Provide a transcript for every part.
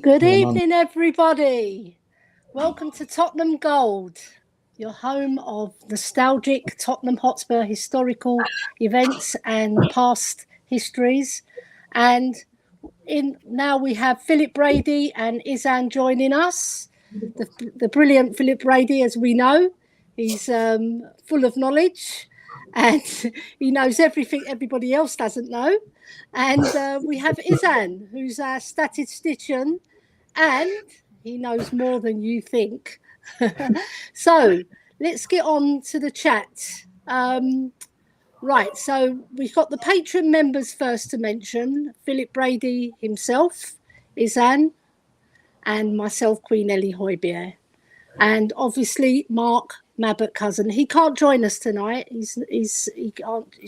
Good evening, everybody. Welcome to Tottenham Gold, your home of nostalgic Tottenham Hotspur historical events and past histories. And now we have Philip Brady and Iahzn joining us. The brilliant Philip Brady, as we know, he's full of knowledge. and he knows everything everybody else doesn't know. And we have Iahzn, who's our statistician, and he knows more than you think. So let's get on to the chat. Right, so we've got the patron members first to mention: Philip Brady himself, Iahzn, and myself, Queen Elly Hoybier. And obviously Mark Mabbott cousin. He can't join us tonight. He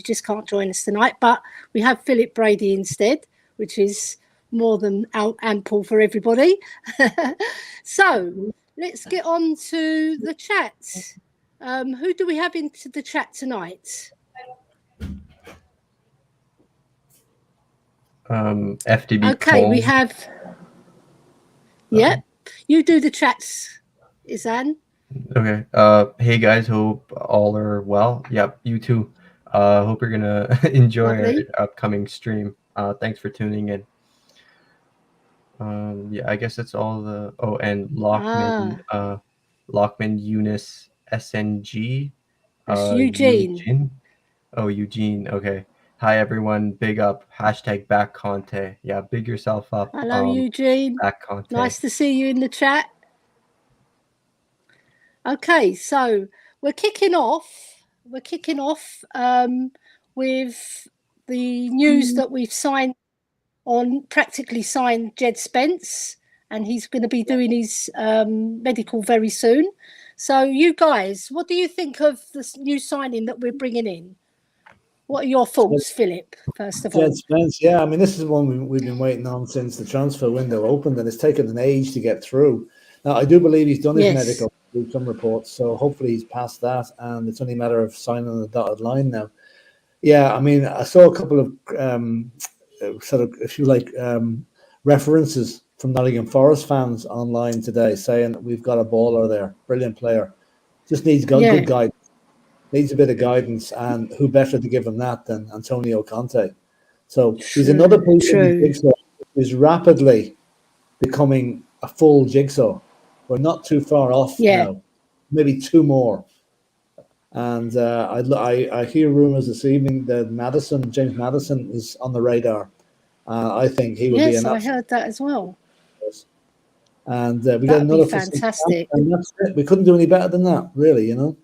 just can't join us tonight. But we have Philip Brady instead, which is more than ample for everybody. So let's get on to the chat. Who do we have into the chat tonight? FTB. Okay, Cole. we have. Yep, you do the chats, Iahzn. Okay. Hey guys, hope all are well. Yep, you too. Hope you're gonna enjoy Lovely. our upcoming stream. Thanks for tuning in. Yeah, I guess that's all the. Oh, and Lockman, Lockman Eunice SNG. That's Eugene. Eugene. Oh, Eugene. Okay. Hi everyone. Big up. Hashtag back Conte. Yeah, big yourself up. Hello, Eugene. Back Conte. Nice to see you in the chat. Okay, so we're kicking off. With the news that we've practically signed Jed Spence, and he's going to be doing his medical very soon. So you guys, what do you think of this new signing that we're bringing in? What are your thoughts, Philip, first of all? Jed Spence, yeah. I mean, this is one we've been waiting on since the transfer window opened, and it's taken an age to get through. Now, I do believe he's done his medical through some reports, so hopefully he's passed that, and it's only a matter of signing the dotted line now. Yeah, I mean, I saw a couple of if you like, references from Nottingham Forest fans online today saying that we've got a baller there, brilliant player, just needs good guidance. Needs a bit of guidance, and who better to give him that than Antonio Conte? So he's another piece of the jigsaw who's rapidly becoming a full jigsaw. We're not too far off now, maybe two more. And I hear rumors this evening that James Maddison, is on the radar. I think he would be an. Yes, I heard that as well. And we got another fantastic. And that's it. We couldn't do any better than that, really. You know.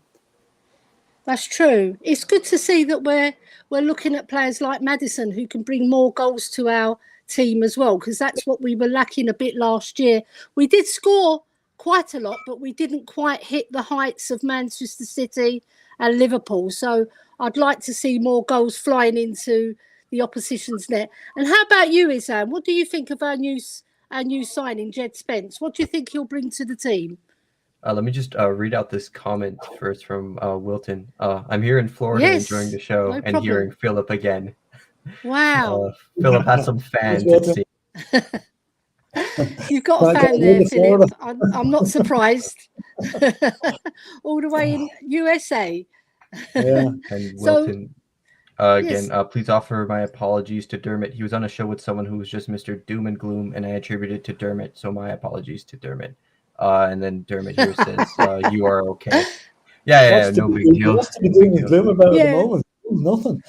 That's true. It's good to see that we're looking at players like Maddison who can bring more goals to our team as well, because that's what we were lacking a bit last year. We did score quite a lot, but we didn't quite hit the heights of Manchester City and Liverpool. So I'd like to see more goals flying into the opposition's net. And how about you, Iahzn? What do you think of our new signing, Jed Spence? What do you think he'll bring to the team? Let me just read out this comment first from Wilton. I'm here in Florida enjoying the show and hearing Philip again. Wow. Philip has some fans, it seems. You've got a fan there, Philip. I'm not surprised. All the way in USA. Yeah. And Wilton, again, please offer my apologies to Dermot. He was on a show with someone who was just Mr. Doom and Gloom, and I attributed to Dermot, so my apologies to Dermot. And then Dermot here says, you are okay. Yeah, no big deal. What's to be doing with Gloom about at the moment? Nothing.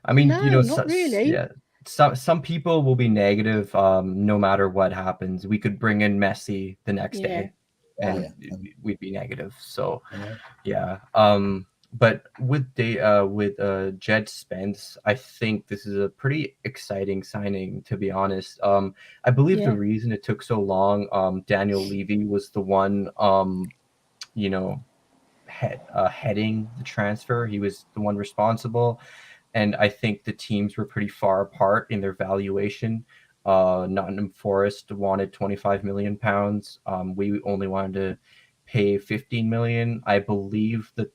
I mean, no, not really. Yeah. Some people will be negative no matter what happens. We could bring in Messi the next day and we'd be negative. So, yeah. But with Jed Spence, I think this is a pretty exciting signing, to be honest. I believe the reason it took so long, Daniel Levy was the one, heading the transfer. He was the one responsible. And I think the teams were pretty far apart in their valuation. Nottingham Forest wanted £25 million. We only wanted to pay 15 million. I believe the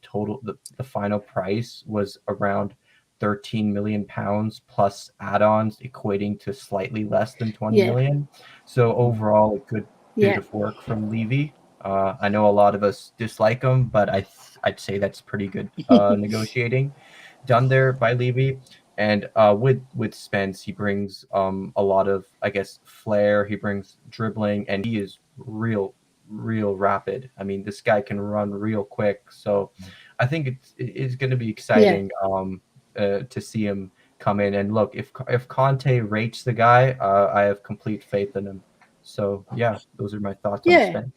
final price was around 13 million pounds plus add-ons, equating to slightly less than 20 million. So overall, a good bit of work from Levy. I know a lot of us dislike him, but I'd say that's pretty good negotiating done there by Levy. And with Spence, he brings a lot of, I guess, flair. He brings dribbling, and he is real rapid. I mean, this guy can run real quick. So I think it's going to be exciting to see him come in. And look, if Conte rates the guy, I have complete faith in him. So yeah, those are my thoughts on Sven.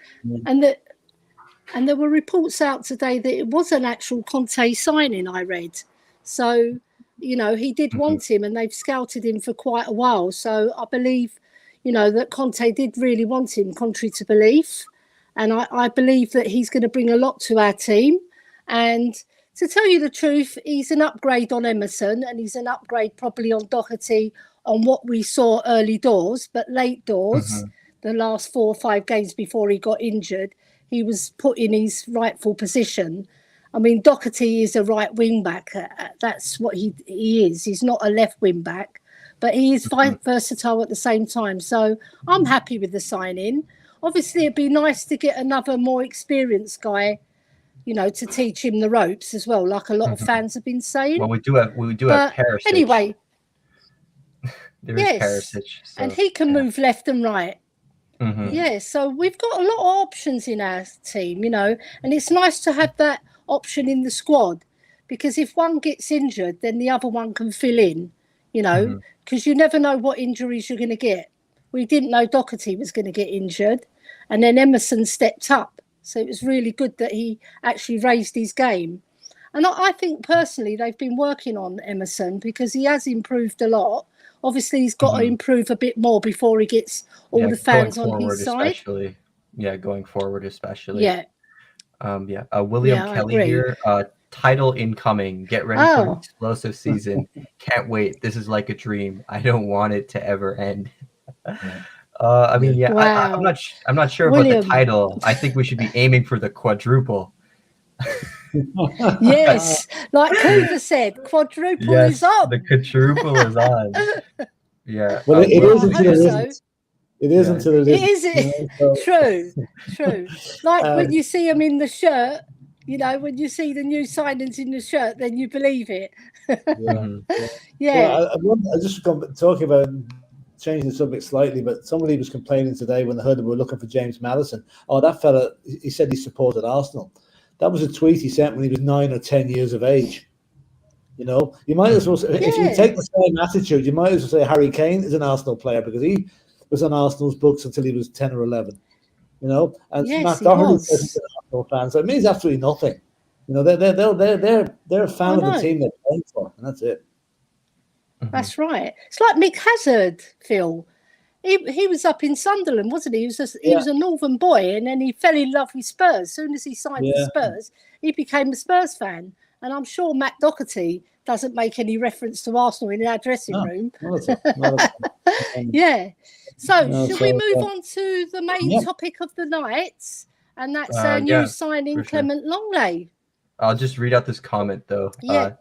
And there were reports out today that it was an actual Conte signing, I read. So, he did want him, and they've scouted him for quite a while. So I believe, that Conte did really want him, contrary to belief. And I believe that he's going to bring a lot to our team. And to tell you the truth, he's an upgrade on Emerson, and he's an upgrade probably on Doherty on what we saw early doors, but late doors, the last 4 or 5 games before he got injured, he was put in his rightful position. I mean, Doherty is a right wing back. That's what he is. He's not a left wing back, but he is versatile at the same time. So I'm happy with the signing. Obviously, it'd be nice to get another more experienced guy, to teach him the ropes as well, like a lot of fans have been saying. Well, we do have Perisic. Anyway, there is Perisic, so, and he can move left and right. Yeah, so we've got a lot of options in our team, and it's nice to have that option in the squad, because if one gets injured, then the other one can fill in, because you never know what injuries you're going to get. We didn't know Doherty was going to get injured, and then Emerson stepped up. So it was really good that he actually raised his game. And I think personally they've been working on Emerson because he has improved a lot. Obviously, he's got to improve a bit more before he gets all the fans on his side. Going forward, especially. Yeah. William Kelly here. Title incoming. Get ready for an explosive season. Can't wait. This is like a dream. I don't want it to ever end. Wow. I'm not sure William. about the title. I think we should be aiming for the quadruple. Yes, like Cooper said, quadruple is on. The quadruple is on. Yeah. Well, it is until it isn't. It is until it isn't. True. Like when you see them in the shirt, when you see the new signings in the shirt, then you believe it. Yeah. Well, I just talking about changing the subject slightly, but somebody was complaining today when they heard that we were looking for James Maddison. Oh, that fella, he said he supported Arsenal. That was a tweet he sent when he was 9 or 10 years of age. You might as well, if you take the same attitude, you might as well say Harry Kane is an Arsenal player because he was on Arsenal's books until he was 10 or 11. And Matt Doherty is an Arsenal fan, so it means absolutely nothing. They're a fan of the team they're playing for, and that's it. That's right. It's like Mick Hazard, Phil. He was up in Sunderland, wasn't he? He was a northern boy, and then he fell in love with Spurs. As soon as he signed for Spurs, he became a Spurs fan. And I'm sure Matt Doherty doesn't make any reference to Arsenal in our dressing room. Yeah. So should we move on to the main topic of the night? And that's our new signing, Clement Longley. I'll just read out this comment, though.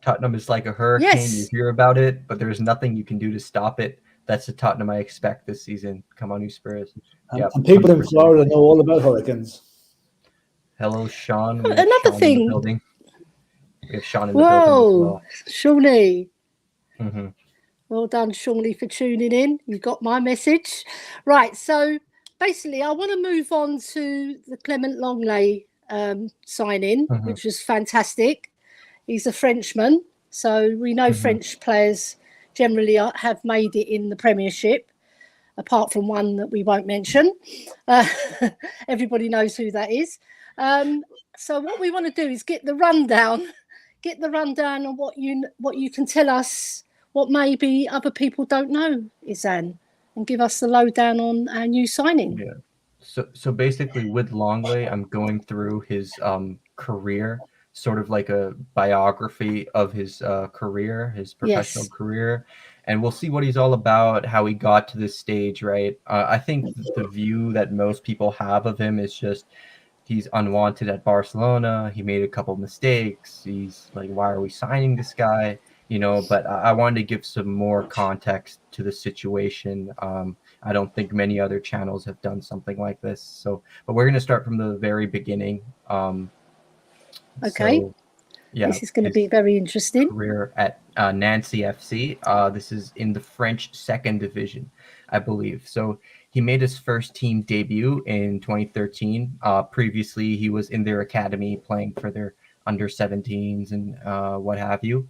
Tottenham is like a hurricane. You hear about it, but there's nothing you can do to stop it. That's the Tottenham I expect this season. Come on, you Spurs. And people in Florida know all about hurricanes. Hello, Sean. Another thing. We have Sean in the building as well. Shawnee. Well done, Shawnee, for tuning in. You got my message. Right, so basically I want to move on to the Clement Longley signing, which was fantastic. He's a Frenchman, so we know French players generally have made it in the Premiership, apart from one that we won't mention. Everybody knows who that is. So what we want to do is get the rundown on what you can tell us, what maybe other people don't know, Iahzn, and give us the lowdown on our new signing. Yeah. So basically with Longley, I'm going through his career, sort of like a biography of his career, his professional career. And we'll see what he's all about, how he got to this stage, right? I think the view that most people have of him is just he's unwanted at Barcelona. He made a couple mistakes. He's like, why are we signing this guy? But I wanted to give some more context to the situation. I don't think many other channels have done something like this. But we're going to start from the very beginning. Okay. So, this is going to be very interesting. Career at Nancy FC. This is in the French second division, I believe. So he made his first team debut in 2013. Previously, he was in their academy playing for their under 17s and what have you.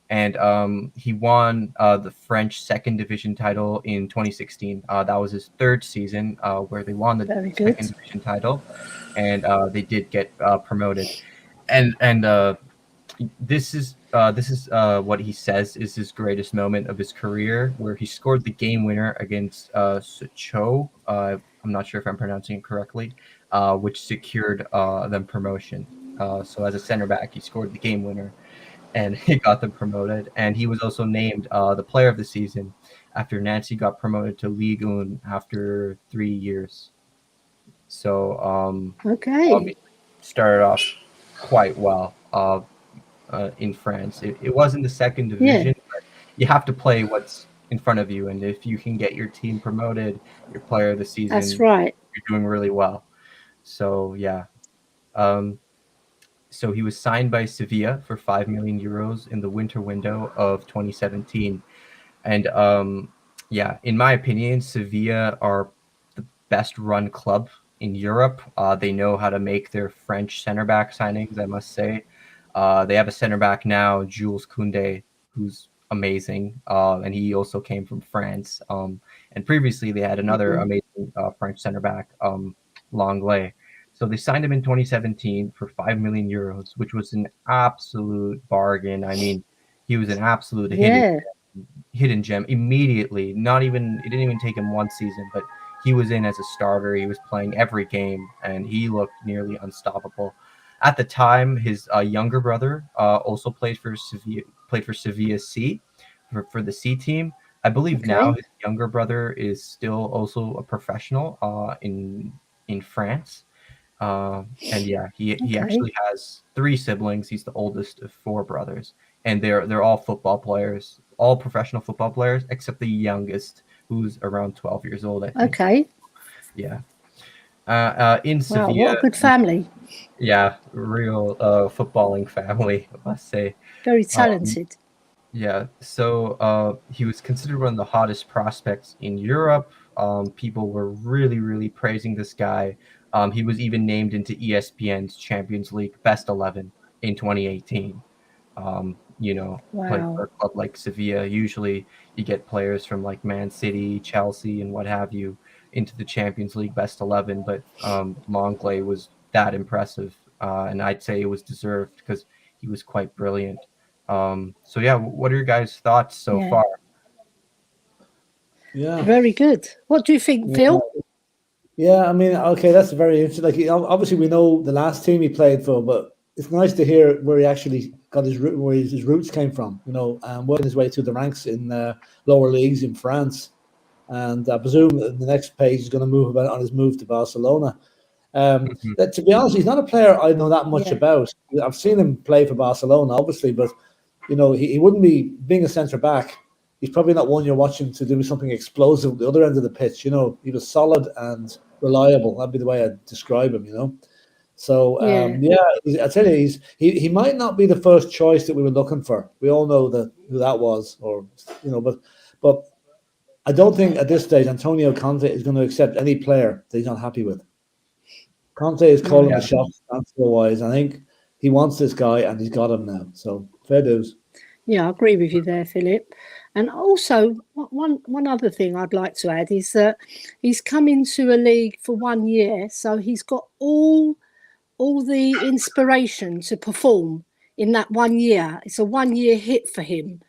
And he won the French second division title in 2016. That was his third season where they won the second division title, and they did get promoted. And this is what he says is his greatest moment of his career, where he scored the game winner against Sochaux. I'm not sure if I'm pronouncing it correctly, which secured them promotion. So as a center back, he scored the game winner, and he got them promoted. And he was also named the player of the season after Nancy got promoted to Ligue 1 after 3 years. So started off quite well in France. It was in the second division, but you have to play what's in front of you. And if you can get your team promoted, your player of the season, that's right, you're doing really well. So yeah. So he was signed by Sevilla for 5 million euros in the winter window of 2017. And in my opinion, Sevilla are the best run club in Europe. They know how to make their French center back signings, I must say. They have a center back now, Jules Koundé, who's amazing. And he also came from France. And previously they had another amazing French center back, Longley. So they signed him in 2017 for 5 million euros, which was an absolute bargain. I mean, he was an absolute hidden gem immediately. It didn't even take him one season, but he was in as a starter. He was playing every game, and he looked nearly unstoppable. At the time, his younger brother also played for Sevilla C, for the C team. I believe now his younger brother is still also a professional in France. And yeah, he actually has 3 siblings. He's the oldest of 4 brothers, and they're all football players, all professional football players, except the youngest, who's around 12 years old, I think. Okay. Yeah. In Sevilla. Wow, what a good family. Yeah, real footballing family, I must say. Very talented. Yeah, so he was considered one of the hottest prospects in Europe. People were really, really praising this guy. He was even named into ESPN's Champions League Best 11 in 2018. Played for a club like Sevilla. Usually you get players from like Man City, Chelsea, and what have you into the Champions League Best 11, but Longley was that impressive, and I'd say it was deserved because he was quite brilliant. So yeah, what are your guys' thoughts so far? Yeah, very good. What do you think, Phil? Yeah, I mean, okay, that's very interesting. Like, obviously, we know the last team he played for, but it's nice to hear where he actually got his roots came from. Working his way through the ranks in lower leagues in France, and I presume the next page is going to move on his move to Barcelona. To be honest, he's not a player I know that much about. I've seen him play for Barcelona, obviously, but he wouldn't be being a centre back. He's probably not one you're watching to do something explosive at the other end of the pitch. He was solid and reliable. That'd be the way I'd describe him. So I tell you, he might not be the first choice that we were looking for. We all know who that was, but I don't think at this stage Antonio Conte is going to accept any player that he's not happy with. Conte is calling the shots transfer-wise. I think he wants this guy, and he's got him now. So fair dues. Yeah, I agree with you there, Philip. And also, one other thing I'd like to add is that he's come into a league for 1 year, so he's got all the inspiration to perform in that 1 year. It's a 1 year hit for him.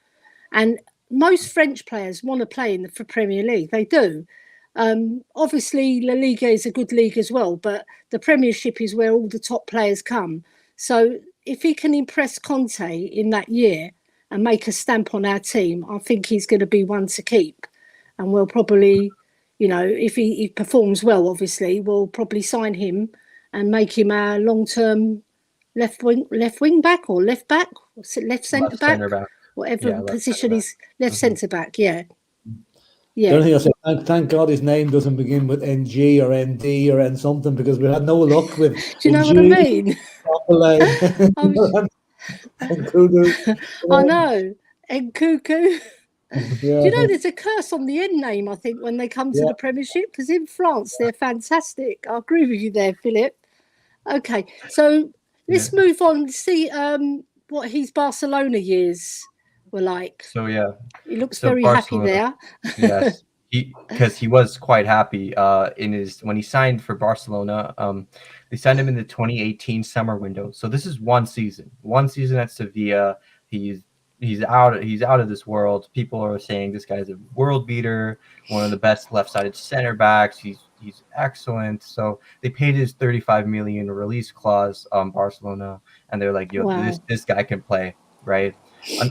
And most French players want to play in the Premier League. They do. Obviously, La Liga is a good league as well, but the Premiership is where all the top players come. So if he can impress Conte in that year and make a stamp on our team, I think he's going to be one to keep. And we'll probably, if he performs well, obviously, we'll probably sign him and make him our long-term left wing back or left back, left centre back, whatever position he's left centre back. Yeah. The only thing I say, thank God his name doesn't begin with NG or ND or N something, because we had no luck with. Do you know what I mean? I know. Nkuku. Do you know there's a curse on the end name, I think, when they come to the Premiership? Because in France, they're fantastic. I agree with you there, Philip. Okay, so let's move on. See what his Barcelona years were like. So yeah, He looks so very happy Barcelona, there. yes, because he was quite happy in his when he signed for Barcelona. They signed him in the 2018 summer window. So this is one season at Sevilla. He's he's out of this world. People are saying this guy's a world beater, one of the best left-sided center backs. He's excellent. So they paid his 35 million release clause, Barcelona, and they're like, yo, Wow. this guy can play, right?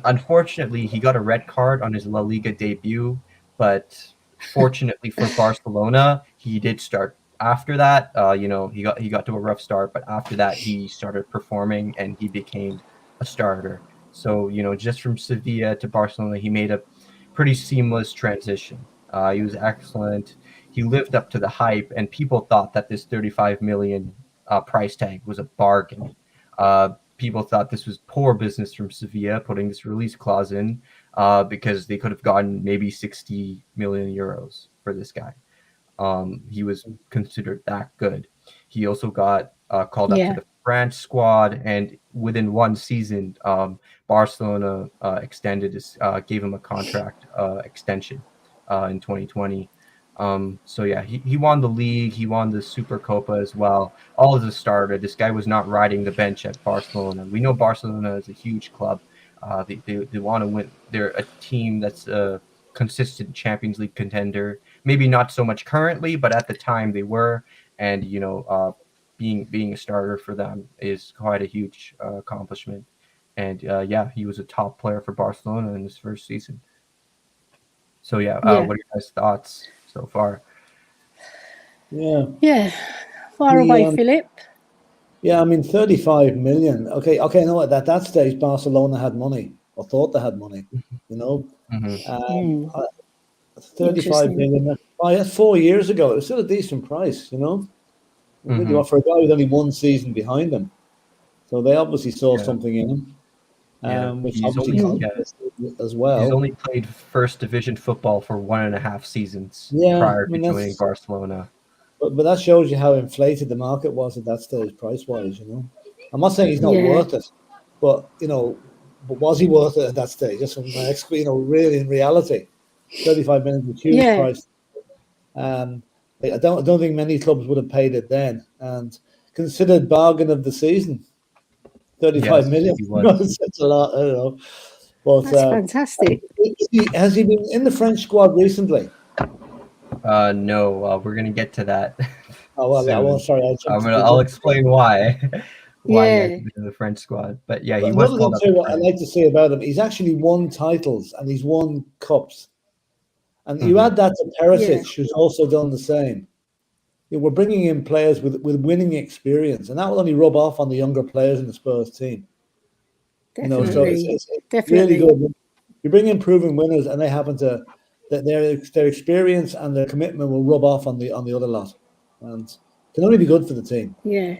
Unfortunately, he got a red card on his La Liga debut, but fortunately for Barcelona, he did start after that. He got to a rough start, but after that, he started performing and he became a starter. So just from Sevilla to Barcelona, he made a pretty seamless transition. He was excellent. He lived up to the hype, and people thought that this 35 million price tag was a bargain. People thought this was poor business from Sevilla putting this release clause in because they could have gotten maybe 60 million euros for this guy. He was considered that good. He also got called up to the France squad, and within one season, Barcelona gave him a contract extension in 2020. So yeah, he won the league. He won the Supercopa as well. All as a starter. This guy was not riding the bench at Barcelona. We know Barcelona is a huge club. They want to win. They're a team that's a consistent Champions League contender. Maybe not so much currently, but at the time they were. And being a starter for them is quite a huge accomplishment. And yeah, he was a top player for Barcelona in his first season. So yeah, what are your guys' thoughts so far? Yeah. Far away, Philip. Yeah, I mean, 35 million. Okay, no, at that stage, Barcelona had money, or thought they had money, 35 million. Oh, 4 years ago. It was still a decent price, really, for a guy with only one season behind him. So they obviously saw something in him, which obviously as well. He's only played first division football for 1.5 seasons prior to joining Barcelona. But that shows you how inflated the market was at that stage, price-wise. I'm not saying he's not worth it, but but was he worth it at that stage? Just from my really in reality, 35 million is a huge price. I don't think many clubs would have paid it then, and considered bargain of the season. 35 million. That's a lot. I don't know. But, that's fantastic. Has he been in the French squad recently? No, we're gonna get to that. Oh well, sorry. I'll explain why. Why he hasn't been in the French squad, but yeah, he was called up. What I like to say about him, he's actually won titles and he's won cups. And you add that to Perisic, who's also done the same. We're bringing in players with winning experience, and that will only rub off on the younger players in the Spurs team. Definitely. So it's really good. You bring in proven winners, and they happen to their experience and their commitment will rub off on the other lot, and can only be good for the team. Yeah,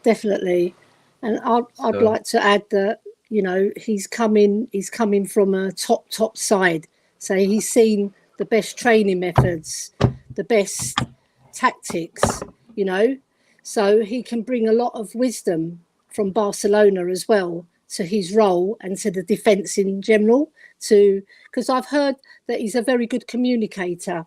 definitely. And I'd like to add that he's coming from a top side, so he's seen the best training methods, the best tactics, so he can bring a lot of wisdom from Barcelona as well to his role and to the defence in general, because I've heard that he's a very good communicator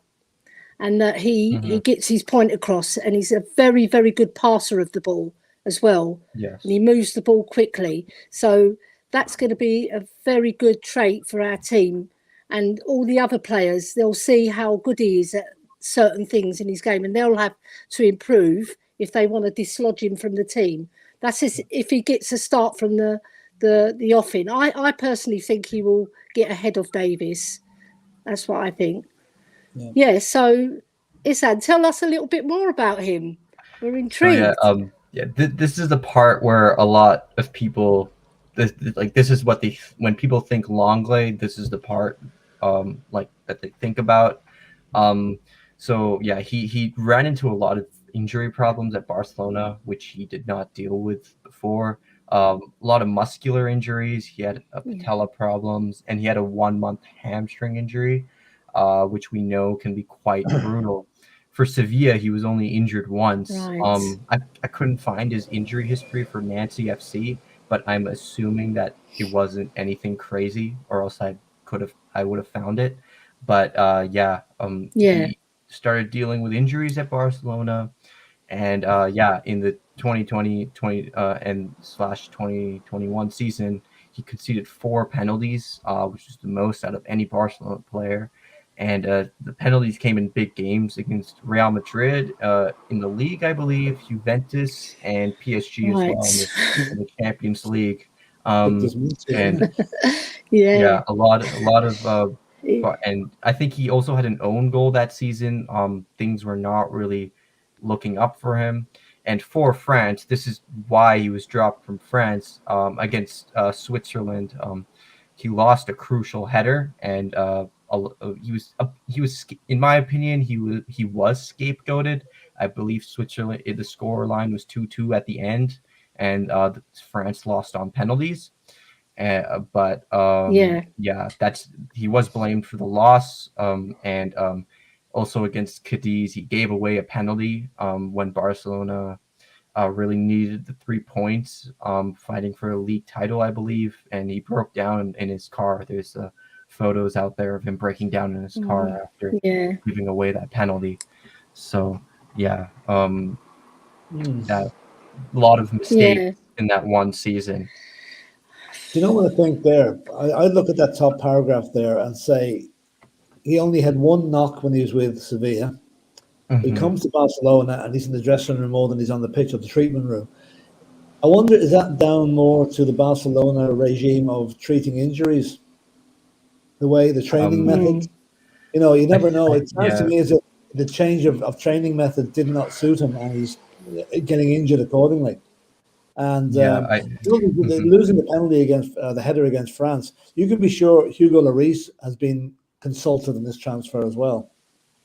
and that he gets his point across, and he's a very, very good passer of the ball as well. Yes. And he moves the ball quickly. So that's going to be a very good trait for our team. And all the other players, they'll see how good he is at certain things in his game, and they'll have to improve if they want to dislodge him from the team. That's if he gets a start from the offing. I personally think he will get ahead of Davis. That's what I think. Yeah, so Iahzn, tell us a little bit more about him. We're intrigued. So this is the part where a lot of people, this is what when people think Longley, this is the part that they think about. So yeah, he ran into a lot of injury problems at Barcelona, which he did not deal with before. A lot of muscular injuries. He had patella problems, and he had a 1-month hamstring injury, which we know can be quite brutal for Sevilla, he was only injured once. Right. I couldn't find his injury history for Nancy FC, but I'm assuming that it wasn't anything crazy, or else I would have found it. But Yeah. he started dealing with injuries at Barcelona, and in the 2020 and slash 2021 season, he conceded 4 penalties, which is the most out of any Barcelona player. And the penalties came in big games against Real Madrid in the league, I believe, Juventus, and PSG as well in the Champions League. And Yeah. a lot of and I think he also had an own goal that season. Things were not really looking up for him. And for France, this is why he was dropped from France against Switzerland. He lost a crucial header, and he was in my opinion he was scapegoated. I believe Switzerland, the score line was 2-2 at the end, and France lost on penalties. But he was blamed for the loss. And also against Cadiz, he gave away a penalty when Barcelona really needed the 3 points, fighting for a league title, I believe, and he broke down in his car. There's photos out there of him breaking down in his car after giving away that penalty. So that a lot of mistakes in that one season. Do you know what I think there? I look at that top paragraph there and say he only had one knock when he was with Sevilla. He comes to Barcelona and he's in the dressing room more than he's on the pitch or the treatment room. I wonder, is that down more to the Barcelona regime of treating injuries? The way the training methods? You never know. It sounds to me as if the change of training method did not suit him and he's getting injured accordingly. And losing the penalty against the header against France, you can be sure Hugo Lloris has been consulted in this transfer as well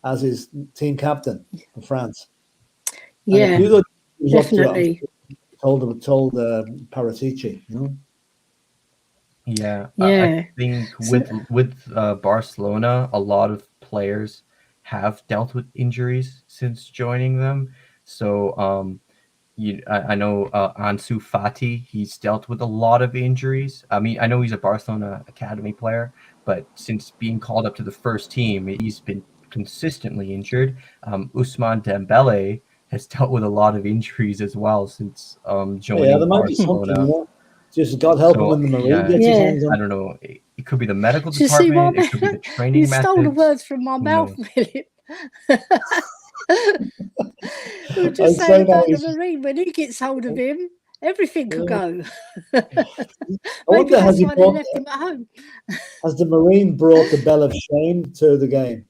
as his team captain for France. Yeah, Hugo definitely. Told Paratici, I think with Barcelona, a lot of players have dealt with injuries since joining them. So I know Ansu Fati, he's dealt with a lot of injuries. I mean, I know he's a Barcelona academy player, but since being called up to the first team, he's been consistently injured. Ousmane Dembele has dealt with a lot of injuries as well since joining Barcelona. Just God help him when the Marine gets his hands on. I don't know. It could be the medical department. It could be the training methods. You stole the words from my mouth, Philip. We were just saying about the Marine, when he gets hold of him, everything could go. Maybe that's why they left him at home. Has the Marine brought the bell of shame to the game?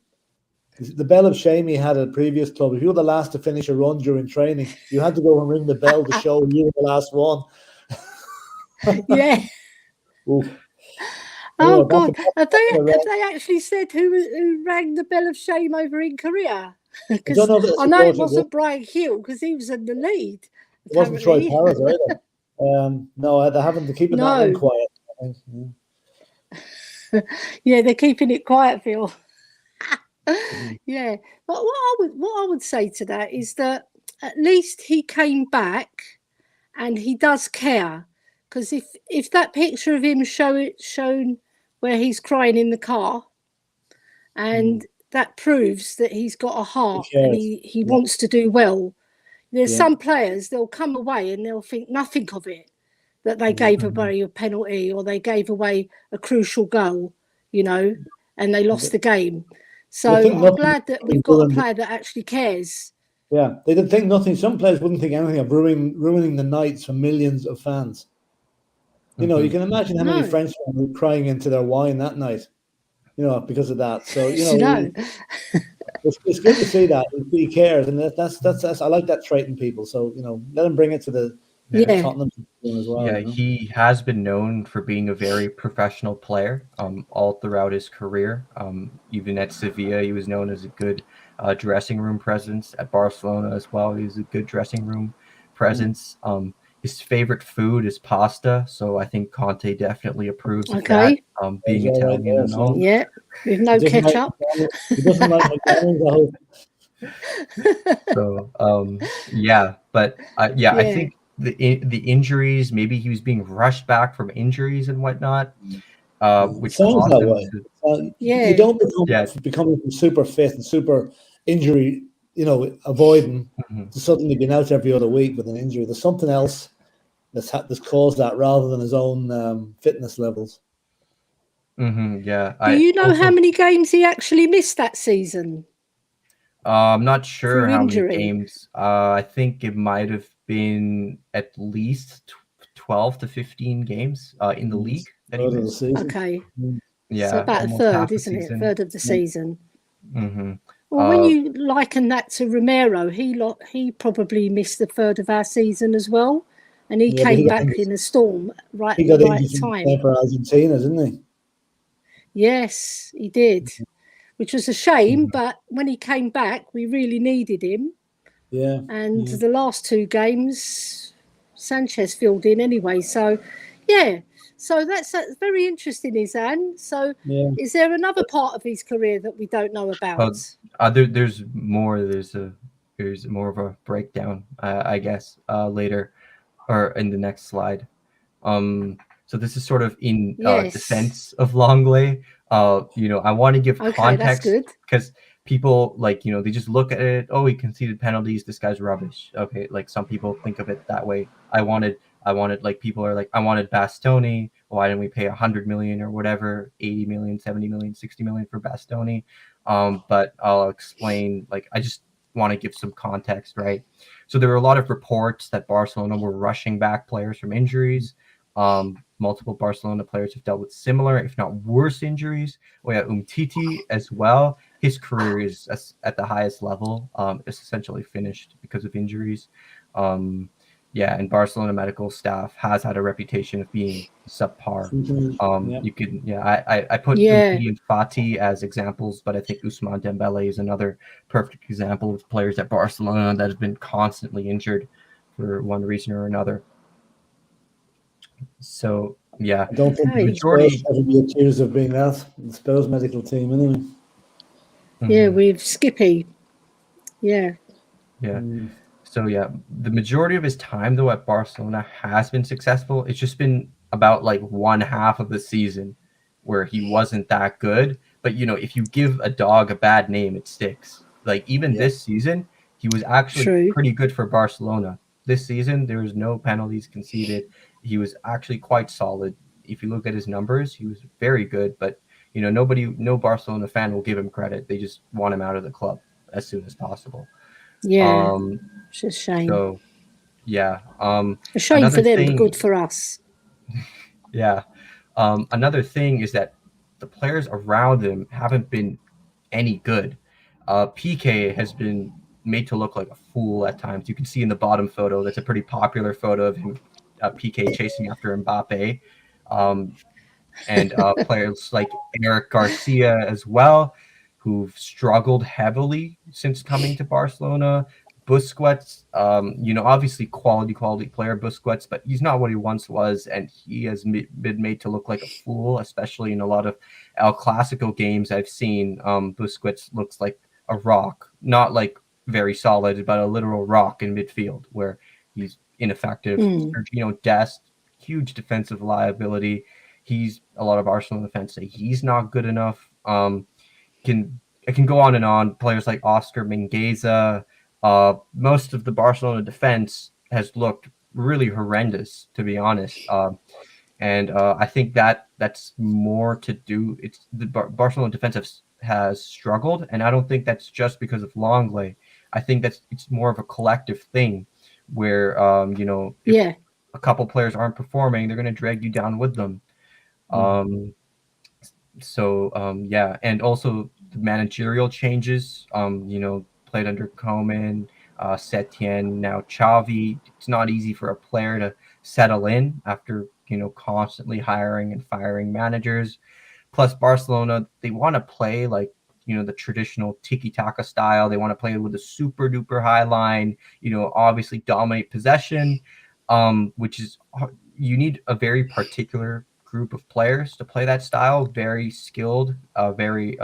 The bell of shame he had at a previous club. If you were the last to finish a run during training, you had to go and ring the bell to show you were the last one. Yeah. Oh God! Have they actually said who rang the bell of shame over in Korea? Because I know it wasn't Brian Hill because he was in the lead. It wasn't Troy Parrott either. No, they haven't. They're keeping that one quiet, I think. Yeah, they're keeping it quiet, Phil. Yeah, but what I would say to that is that at least he came back and he does care. Because if that picture of him shown where he's crying in the car, and that proves that he's got a heart and he wants to do well. There's some players, they'll come away and they'll think nothing of it, that they gave away a penalty or they gave away a crucial goal, and they lost the game. So I'm glad that we've got a player that actually cares. Yeah, they didn't think nothing. Some players wouldn't think anything of ruining the nights for millions of fans. You can imagine how many French fans were crying into their wine that night, because of that. So, it's good to see that he cares, and that's I like that trait in people. So, let him bring it to the Tottenham as well. Yeah, he has been known for being a very professional player all throughout his career. Even at Sevilla, he was known as a good dressing room presence. At Barcelona as well, he was a good dressing room presence. His favorite food is pasta, so I think Conte definitely approves of that, being Italian and all. Yeah, with no ketchup. He doesn't like McDonald's, I hope. So yeah, but yeah, I think the injuries, maybe he was being rushed back from injuries and whatnot, It which sounds caused that him way. to You don't yeah. become super fit and super injury, avoiding Mhm. to suddenly being out every other week with an injury. There's something else that's caused that rather than his own fitness levels. Yeah, Do I you know how also many games he actually missed that season I'm not sure through how many injury? games. I think it might have been at least 12 to 15 games in the league that he Third of the missed. season. Okay. So Yeah, about a almost third, half a isn't it? A season. third of the season. hmm Well, when you liken that to Romero, he probably missed a third of our season as well, and he Yeah, but came back in a storm right he at the got right injured from time. playing for Argentina, didn't he? Yes, he did, which was a shame. But when he came back, we really needed him. Yeah. And the last two games, Sanchez filled in anyway. So, yeah. So that's very interesting, Iahzn. So, Yeah. is there another part of his career that we don't know about? there's more. There's more of a breakdown, I guess, later or in the next slide. So this is sort of in Yes. defense of Longley. I want to give Okay, that's context good. because people they just look at it. Oh, he conceded penalties. This guy's rubbish. Okay, like some people think of it that way. I wanted like people are like I wanted Bastoni. Why didn't we pay 100 million or whatever, 80 million, 70 million, 60 million for Bastoni? But I'll explain. Like I just want to give some context, right? So there were a lot of reports that Barcelona were rushing back players from injuries. Multiple Barcelona players have dealt with similar, if not worse, injuries. We have Umtiti as well. His career is at the highest level. It's essentially finished because of injuries. Yeah, and Barcelona medical staff has had a reputation of being subpar. Yeah. You can, yeah, I put Yeah. Umtiti and Fati as examples, but I think Ousmane Dembele is another perfect example of players at Barcelona that have been constantly injured for one reason or another. So yeah, I don't think the Okay. Spurs majority. ever be accused of being that. The Spurs medical team, anyway. Yeah, Mhm, with Skippy. Yeah. yeah. So yeah, the majority of his time though at Barcelona has been successful. It's just been about like one half of the season where he wasn't that good. But if you give a dog a bad name, it sticks. Like even Yeah. this season, he was actually True. pretty good for Barcelona. This season, there was no penalties conceded. He was actually quite solid. If you look at his numbers, he was very good. But no Barcelona fan will give him credit. They just want him out of the club as soon as possible. Yeah. Um, It's a shame. so yeah. A shame Another for them, but thing, good for us. yeah. Another thing is that the players around him haven't been any good. PK has been made to look like a fool at times. You can see in the bottom photo that's a pretty popular photo of him, PK chasing after Mbappe, um, and players like Eric Garcia as well, who've struggled heavily since coming to Barcelona. Busquets, obviously quality player Busquets, but he's not what he once was, and he has been made to look like a fool, especially in a lot of El Clasico games I've seen. Busquets looks like a rock, not like very solid, but a literal rock in midfield where he's ineffective. Sergio Dest, huge defensive liability. A lot of Arsenal fans say he's not good enough. It can go on and on. Players like Oscar Mingueza, most of the Barcelona defense has looked really horrendous, to be honest. And I think that's more to do. It's the Barcelona defense has struggled, and I don't think that's just because of Longley. I think it's more of a collective thing, where if Yeah. a couple players aren't performing, they're going to drag you down with them. Um, yeah, and also the managerial changes. Played under Koeman, Setien, now Xavi. It's not easy for a player to settle in after constantly hiring and firing managers. Plus, Barcelona, they want to play like the traditional tiki taka style. They want to play with a super duper high line. Obviously dominate possession, which is you need a very particular group of players to play that style. Very skilled, very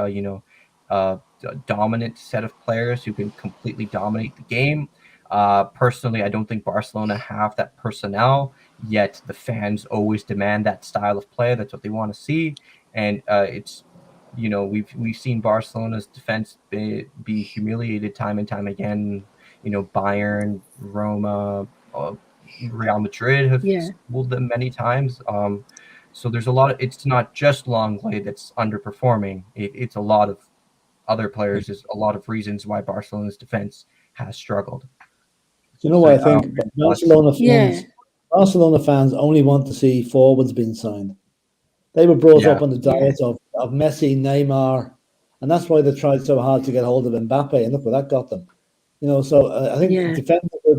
dominant set of players who can completely dominate the game. Personally, I don't think Barcelona have that personnel, yet the fans always demand that style of play. That's what they want to see. And it's, we've seen Barcelona's defense be humiliated time and time again. Bayern, Roma, Real Madrid have schooled them many times. So there's a lot of, it's not just Longley that's underperforming. It's a lot of other players. There's a lot of reasons why Barcelona's defense has struggled. You know what I think? Barcelona fans only want to see forwards being signed. They were brought up on the diet of Messi, Neymar, and that's why they tried so hard to get hold of Mbappe, and look what that got them. So I think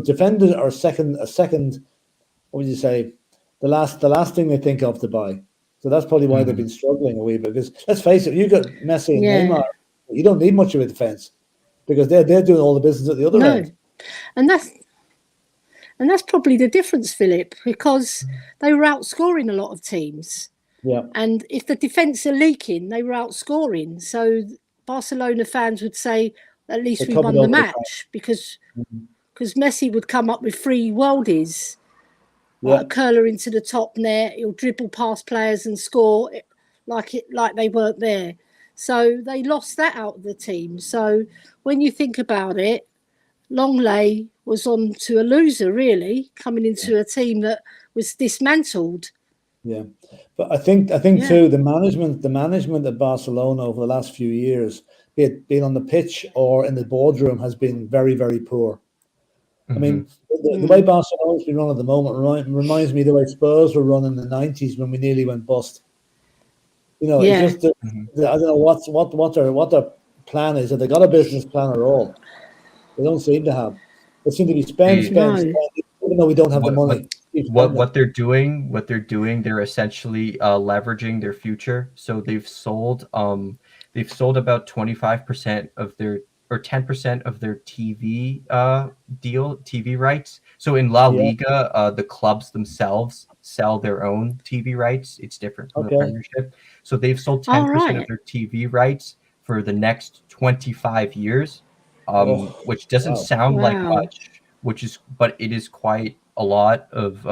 defenders are a second. What would you say? The last thing they think of to buy. So that's probably why they've been struggling a wee bit. Because let's face it, you got Messi and Neymar, you don't need much of a defense because they're doing all the business at the other end. And that's probably the difference, Philip, because they were outscoring a lot of teams. Yeah. And if the defence are leaking, they were outscoring. So Barcelona fans would say, at least we won the match because Messi would come up with 3 worldies, like a curler into the top net. He'll dribble past players and score like they weren't there. So they lost that out of the team. So when you think about it, Longley was on to a loser, really, coming into a team that was dismantled. Yeah, but I think too, the management at Barcelona over the last few years, be it being on the pitch or in the boardroom, has been very, very poor. I mean, the way Barcelona's been run at the moment reminds me of the way Spurs were run in the 90s when we nearly went bust. It's just I don't know what their plan is. Have they got a business plan at all? They don't seem to have. They seem to be spend, even though we don't have the money. What they're doing, they're essentially leveraging their future. So they've sold about 25% of their, or 10% of their TV TV rights. So in La Liga, the clubs themselves sell their own TV rights. It's different from the Premiership. So they've sold 10% of their TV rights for the next 25 years, which doesn't sound like much, but it is quite a lot of,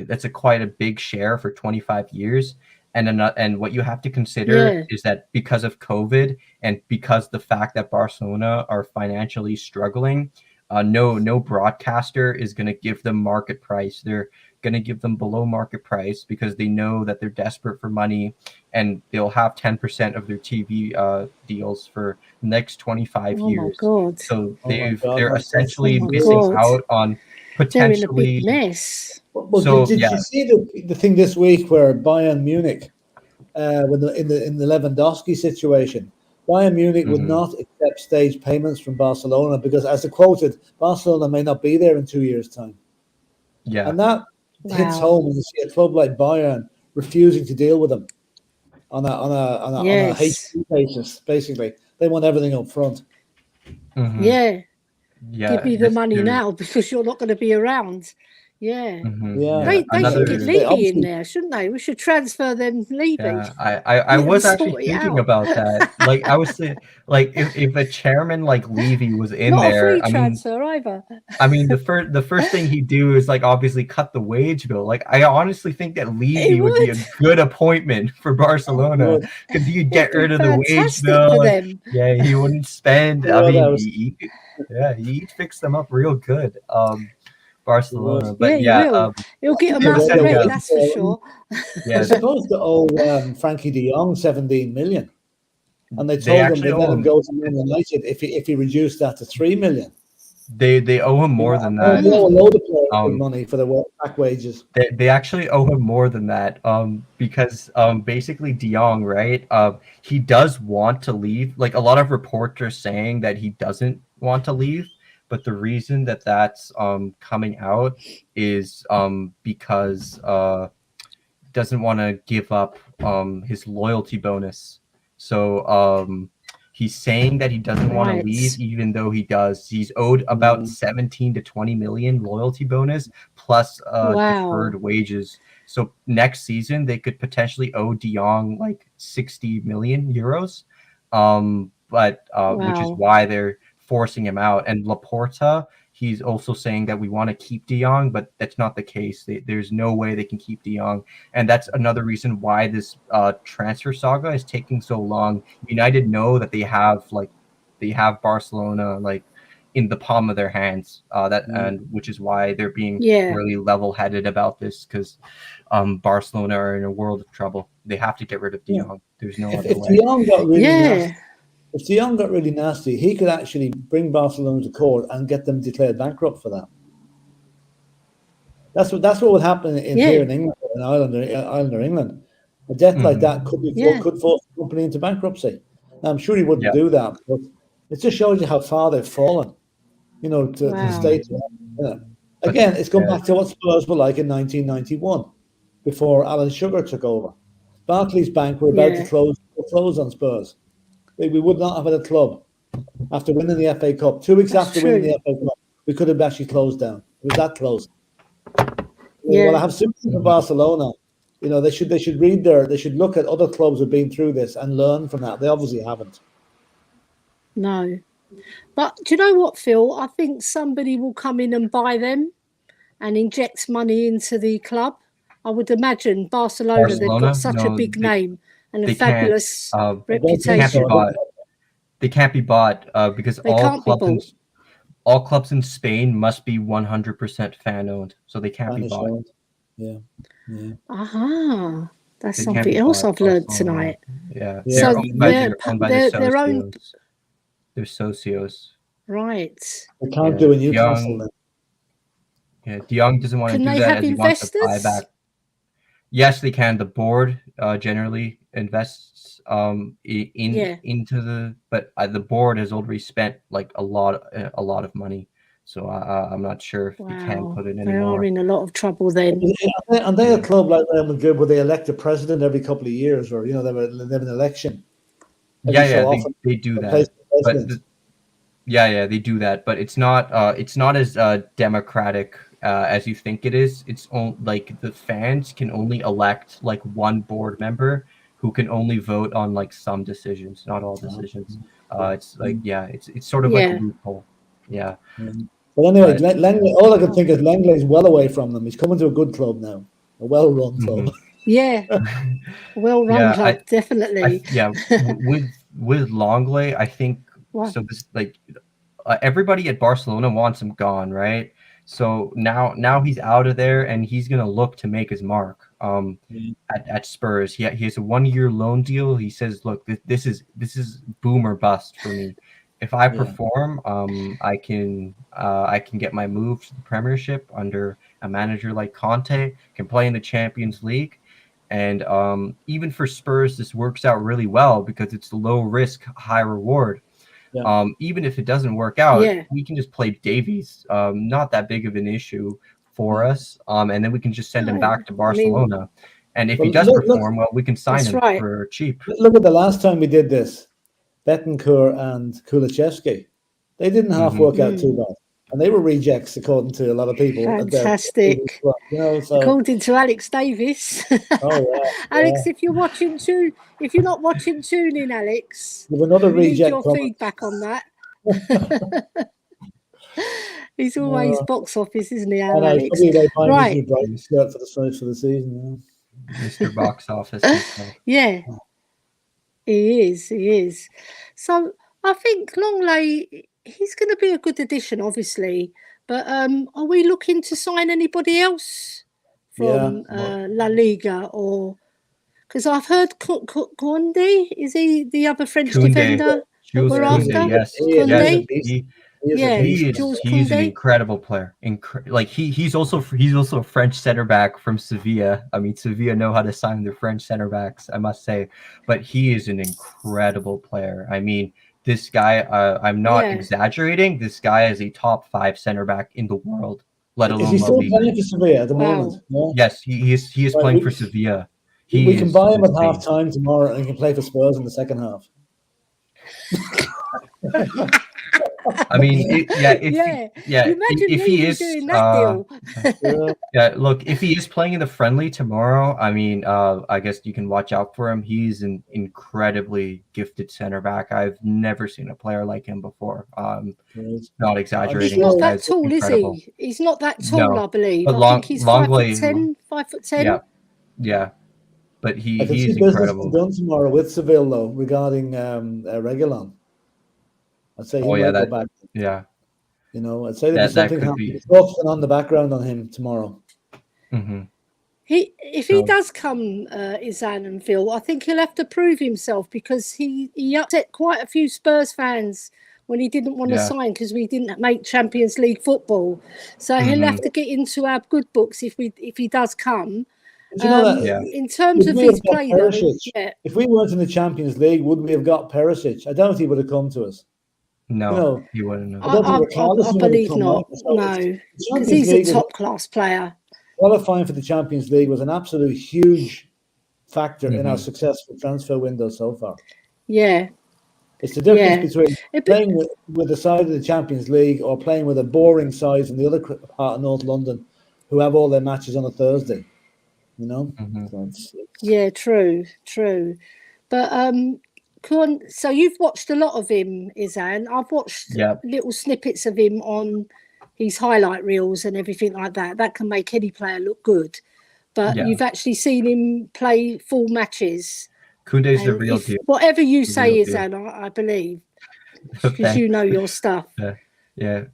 that's quite a big share for 25 years. And what you have to consider is that because of COVID and because the fact that Barcelona are financially struggling, no broadcaster is going to give them market price. They're going to give them below market price because they know that they're desperate for money, and they'll have 10% of their TV deals for the next 25 years. So they're essentially missing out on potentially. They're in a big mess. Well, did you see the thing this week where Bayern Munich, in the Lewandowski situation, Bayern Munich would not accept stage payments from Barcelona because, as I quoted, Barcelona may not be there in 2 years' time. Yeah, and that hits home when you see a club like Bayern refusing to deal with them on a HP basis. Basically, they want everything up front. Yeah, give me the money now because you're not going to be around. They should get Levy in there, shouldn't they? We should transfer them Levy. I was actually thinking about that. Like I was saying, like if a chairman like Levy was in not there, a free transfer either. I mean, the first thing he'd do is like obviously cut the wage bill. Like I honestly think that Levy would be a good appointment for Barcelona because he'd get rid of the wage bill. Yeah, he wouldn't spend. I mean, he'd fix them up real good. Barcelona, but he'll get them out the red, that's for sure. They're supposed to owe Frankie de Jong 17 million, and they told him they'd let him go to Man United if he reduced that to 3 million. They owe him more than that. They owe a load of players money for their back wages. They actually owe him more than that. Because basically de Jong, right? He does want to leave. Like a lot of reporters saying that he doesn't want to leave. But the reason that that's coming out is because doesn't want to give up his loyalty bonus. So he's saying that he doesn't want to leave, even though he does. He's owed about 17 to 20 million loyalty bonus plus deferred wages. So next season they could potentially owe de Jong like 60 million euros. but which is Wow. why they're forcing him out. And Laporta, he's also saying that we want to keep De Jong, but that's not the case. There's no way they can keep De Jong, and that's another reason why this transfer saga is taking so long. United know that they have Barcelona like in the palm of their hands, and which is why they're being really level-headed about this, because Barcelona are in a world of trouble. They have to get rid of De Jong. There's no other way. If De Jong got really nasty, if De Jong got really nasty, he could actually bring Barcelona to court and get them declared bankrupt for that. That's what would happen here in England, in Ireland or England. A debt like that could force the company into bankruptcy. Now, I'm sure he wouldn't do that, but it just shows you how far they've fallen. To the state. Again, it's gone back to what Spurs were like in 1991, before Alan Sugar took over. Barclays Bank were about to close on Spurs. We would not have had a club after winning the FA Cup. 2 weeks after winning the FA Cup, we could have actually closed down. It was that close. Well, I have sympathy for Barcelona. They should they should look at other clubs who've been through this and learn from that. They obviously haven't. No. But do you know what, Phil? I think somebody will come in and buy them and inject money into the club. I would imagine Barcelona, they've got such a big name and a fabulous reputation. They can't be bought because all clubs in Spain must be 100% fan owned, so they can't be bought. Yeah. Aha. That's something else I've learned tonight. Yeah. So they're owned by their own. They're socios. Right. They can't do a Newcastle. Yeah, De Jong doesn't want to do that as he wants to buy back. Yes, they can. The board generally invests into but the board has already spent like a lot of money. So I'm not sure if they can put it anymore. They are in a lot of trouble then. And they're a club like Real Madrid where they elect a president every couple of years, or they have an election. They do that. But they do that, but it's not as democratic as you think it is. It's like the fans can only elect like one board member who can only vote on like some decisions, not all decisions. It's like it's sort of like a loophole. Yeah. But anyway, Langley, all I can think is Langley's well away from them. He's coming to a good club now, a well-run club. Yeah, well-run club, definitely. With Langley, I think so. This everybody at Barcelona wants him gone, right? So now he's out of there, and he's gonna look to make his mark at Spurs. He has a 1-year loan deal. He says, "Look, this is boom or bust for me. If I perform, I can get my move to the Premiership under a manager like Conte. Can play in the Champions League." And even for Spurs, this works out really well because it's low risk, high reward. Yeah. Even if it doesn't work out, we can just play Davies. Not that big of an issue for us. And then we can just send him back to Barcelona. And if he does perform well, we can sign him for cheap. Look at the last time we did this. Betancourt and Kulichevsky. They didn't half work out too bad. And they were rejects, according to a lot of people. Fantastic. According to Alex Davis. Alex, if you're not watching, tune in, Alex. With another reject. Need your feedback on that. He's always box office, isn't he, Alex? Right. For the season. Mr. Box Office. Yeah. He is. So I think Longley, he's going to be a good addition, obviously. But are we looking to sign anybody else from La Liga? Or because I've heard Koundé, is he the other French defender that we're after? Yes. Koundé? He's an incredible player. He's also a French center back from Sevilla. I mean, Sevilla know how to sign their French center backs, I must say. But he is an incredible player. I mean, this guy, I'm not exaggerating. This guy is a top 5 center back in the world, let alone. Is he still playing for Sevilla at the moment? Yeah? Yes, he is playing for Sevilla. We can buy him at half time tomorrow, and he can play for Spurs in the second half. I mean, You imagine if me he is, doing that deal. yeah, look, if he is playing in the friendly tomorrow, I mean, I guess you can watch out for him. He's an incredibly gifted center back. I've never seen a player like him before. Not exaggerating. He's not This that guy's tall, incredible. is he? He's not that tall, No, I believe. but I think he's 5'10", 5'10". Yeah, yeah, but I can he see is business incredible. done tomorrow with Seville, though, regarding Reguilon. I'd say he might go back. Yeah. You know, I'd say there'd be something happening on the background on him tomorrow. Mm-hmm. If he does come, Iahzn and Phil, I think he'll have to prove himself, because he upset quite a few Spurs fans when he didn't want to sign because we didn't make Champions League football. So he'll have to get into our good books if he does come. You know that, in terms of his play, though, if we weren't in the Champions League, would we have got Perisic? I doubt he would have come to us. No, you know, he wouldn't have. I believe not. No, because he's a top-class player. Qualifying for the Champions League was an absolute huge factor in our successful transfer window so far. Yeah. It's the difference between playing with the side of the Champions League or playing with a boring side from the other part of North London who have all their matches on a Thursday. You know? Yeah, true. But so you've watched a lot of him, Iahzn. I've watched little snippets of him on his highlight reels and everything like that. That can make any player look good. But you've actually seen him play full matches. Koundé's the real deal. Whatever you say, Iahzn, I believe, because you know your stuff. Yeah.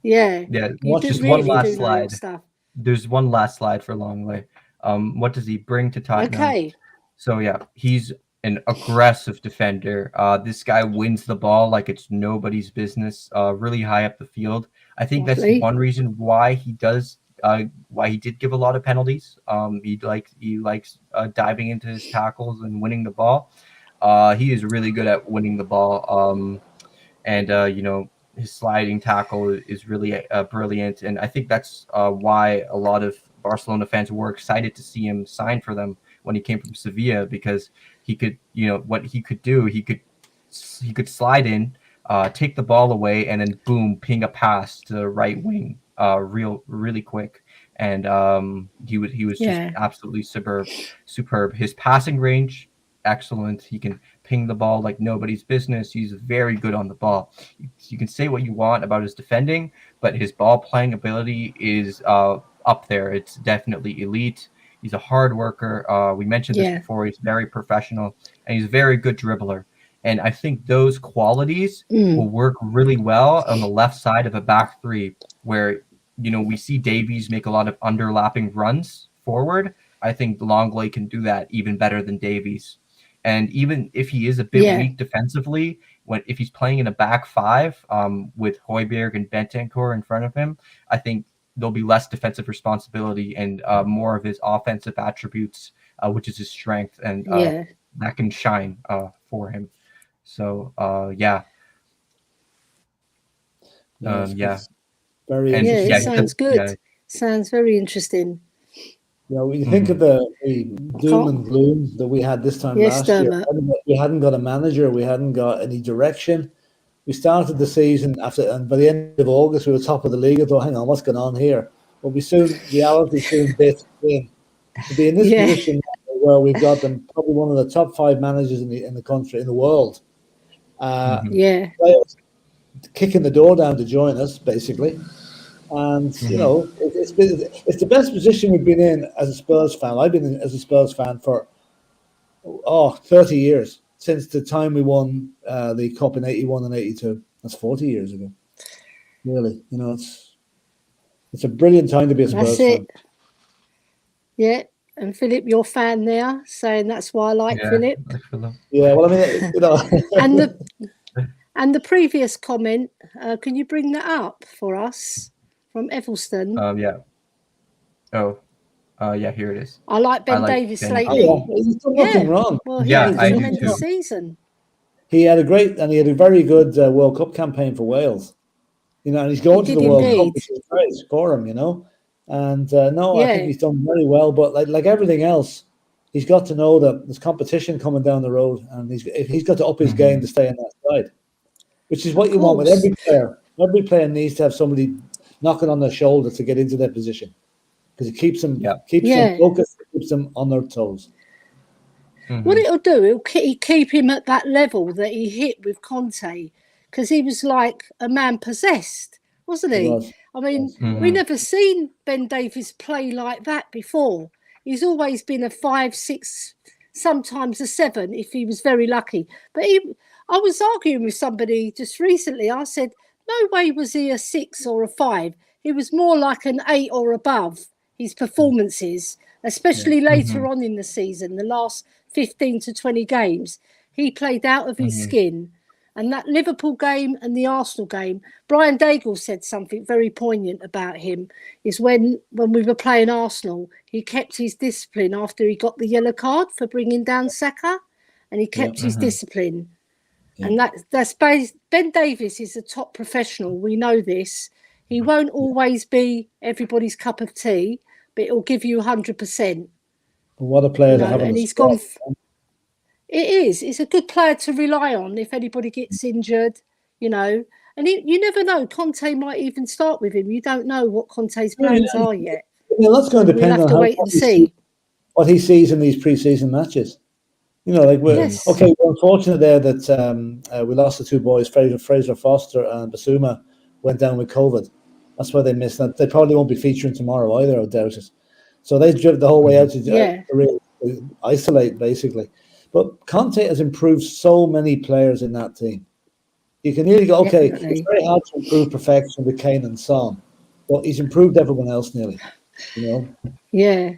Just one last slide. There's one last slide for Longley. What does he bring to Tottenham? Okay. So he's an aggressive defender. This guy wins the ball like it's nobody's business. Really high up the field. I think that's one reason why he does. Why he did give a lot of penalties. He likes diving into his tackles and winning the ball. He is really good at winning the ball. His sliding tackle is really brilliant. And I think that's why a lot of Barcelona fans were excited to see him sign for them when he came from Sevilla, because he could, what he could do, he could slide in, take the ball away, and then boom, ping a pass to the right wing. Really quick, and he was just absolutely superb. His passing range, excellent. He can ping the ball like nobody's business. He's very good on the ball. You can say what you want about his defending, but his ball playing ability is up there. It's definitely elite. He's a hard worker. We mentioned this before. He's very professional, and he's a very good dribbler. And I think those qualities will work really well on the left side of a back three, where we see Davies make a lot of underlapping runs forward. I think Longley can do that even better than Davies. And even if he is a bit weak defensively, if he's playing in a back five with Højbjerg and Bentancur in front of him, I think there'll be less defensive responsibility and more of his offensive attributes, which is his strength, and that can shine for him. So very it sounds good. Sounds very interesting. When you think of the doom and gloom that we had this time last year, we hadn't got a manager, we hadn't got any direction. We started the season and by the end of August we were top of the league. I thought, hang on, what's going on here? But reality soon bit in. To be in this position where we've got them probably one of the top 5 managers in the country, in the world. Players kicking the door down to join us, basically. And it's the best position we've been in as a Spurs fan. I've been in as a Spurs fan for 30 years, since the time we won the Cup in 81 and 82. That's 40 years ago. Really, it's a brilliant time to be a Spurs fan. Yeah. And Philip, your fan there, saying that's why I like Philip. Yeah, well, I mean, and the previous comment, can you bring that up for us from Eccleston? Here it is. I like Ben Davies lately. He's done nothing wrong. Well, he's a tremendous season. He had a very good World Cup campaign for Wales. And he's going to the World Cup, which is great for him. And I think he's done very well. But like everything else, he's got to know that there's competition coming down the road, and he's got to up his game to stay on that side, which is what you want with every player. every player needs to have somebody knocking on their shoulder to get into their position, because it keeps them focused, keeps them on their toes. What it'll do, it'll keep him at that level that he hit with Conte, because he was like a man possessed, wasn't he? I mean, we never seen Ben Davies play like that before. He's always been a 5, 6, sometimes a 7 if he was very lucky. But I was arguing with somebody just recently. I said, no way was he a 6 or a 5. He was more like an 8 or above, his performances, especially later on in the season, the last 15 to 20 games. He played out of his skin. And that Liverpool game and the Arsenal game, Brian Daigle said something very poignant about him, is when we were playing Arsenal, he kept his discipline after he got the yellow card for bringing down Saka, and he kept his discipline. Yeah. And that's Ben Davies is a top professional. We know this. He won't always be everybody's cup of tea, but it'll give you 100%. What a player to have. And he's gone. It is. It's a good player to rely on if anybody gets injured, And you never know. Conte might even start with him. You don't know what Conte's plans are yet. Well, that's going to depend on wait and see what he sees in these pre-season matches. We're unfortunate there that we lost the 2 boys, Fraser Foster and Basuma, went down with COVID. That's why they missed that. They probably won't be featuring tomorrow either, I doubt it. So they driven the whole way out to really isolate, basically. But Conte has improved so many players in that team. You can nearly go, okay, it's very hard to improve perfection with Kane and Son, but he's improved everyone else nearly, Yeah.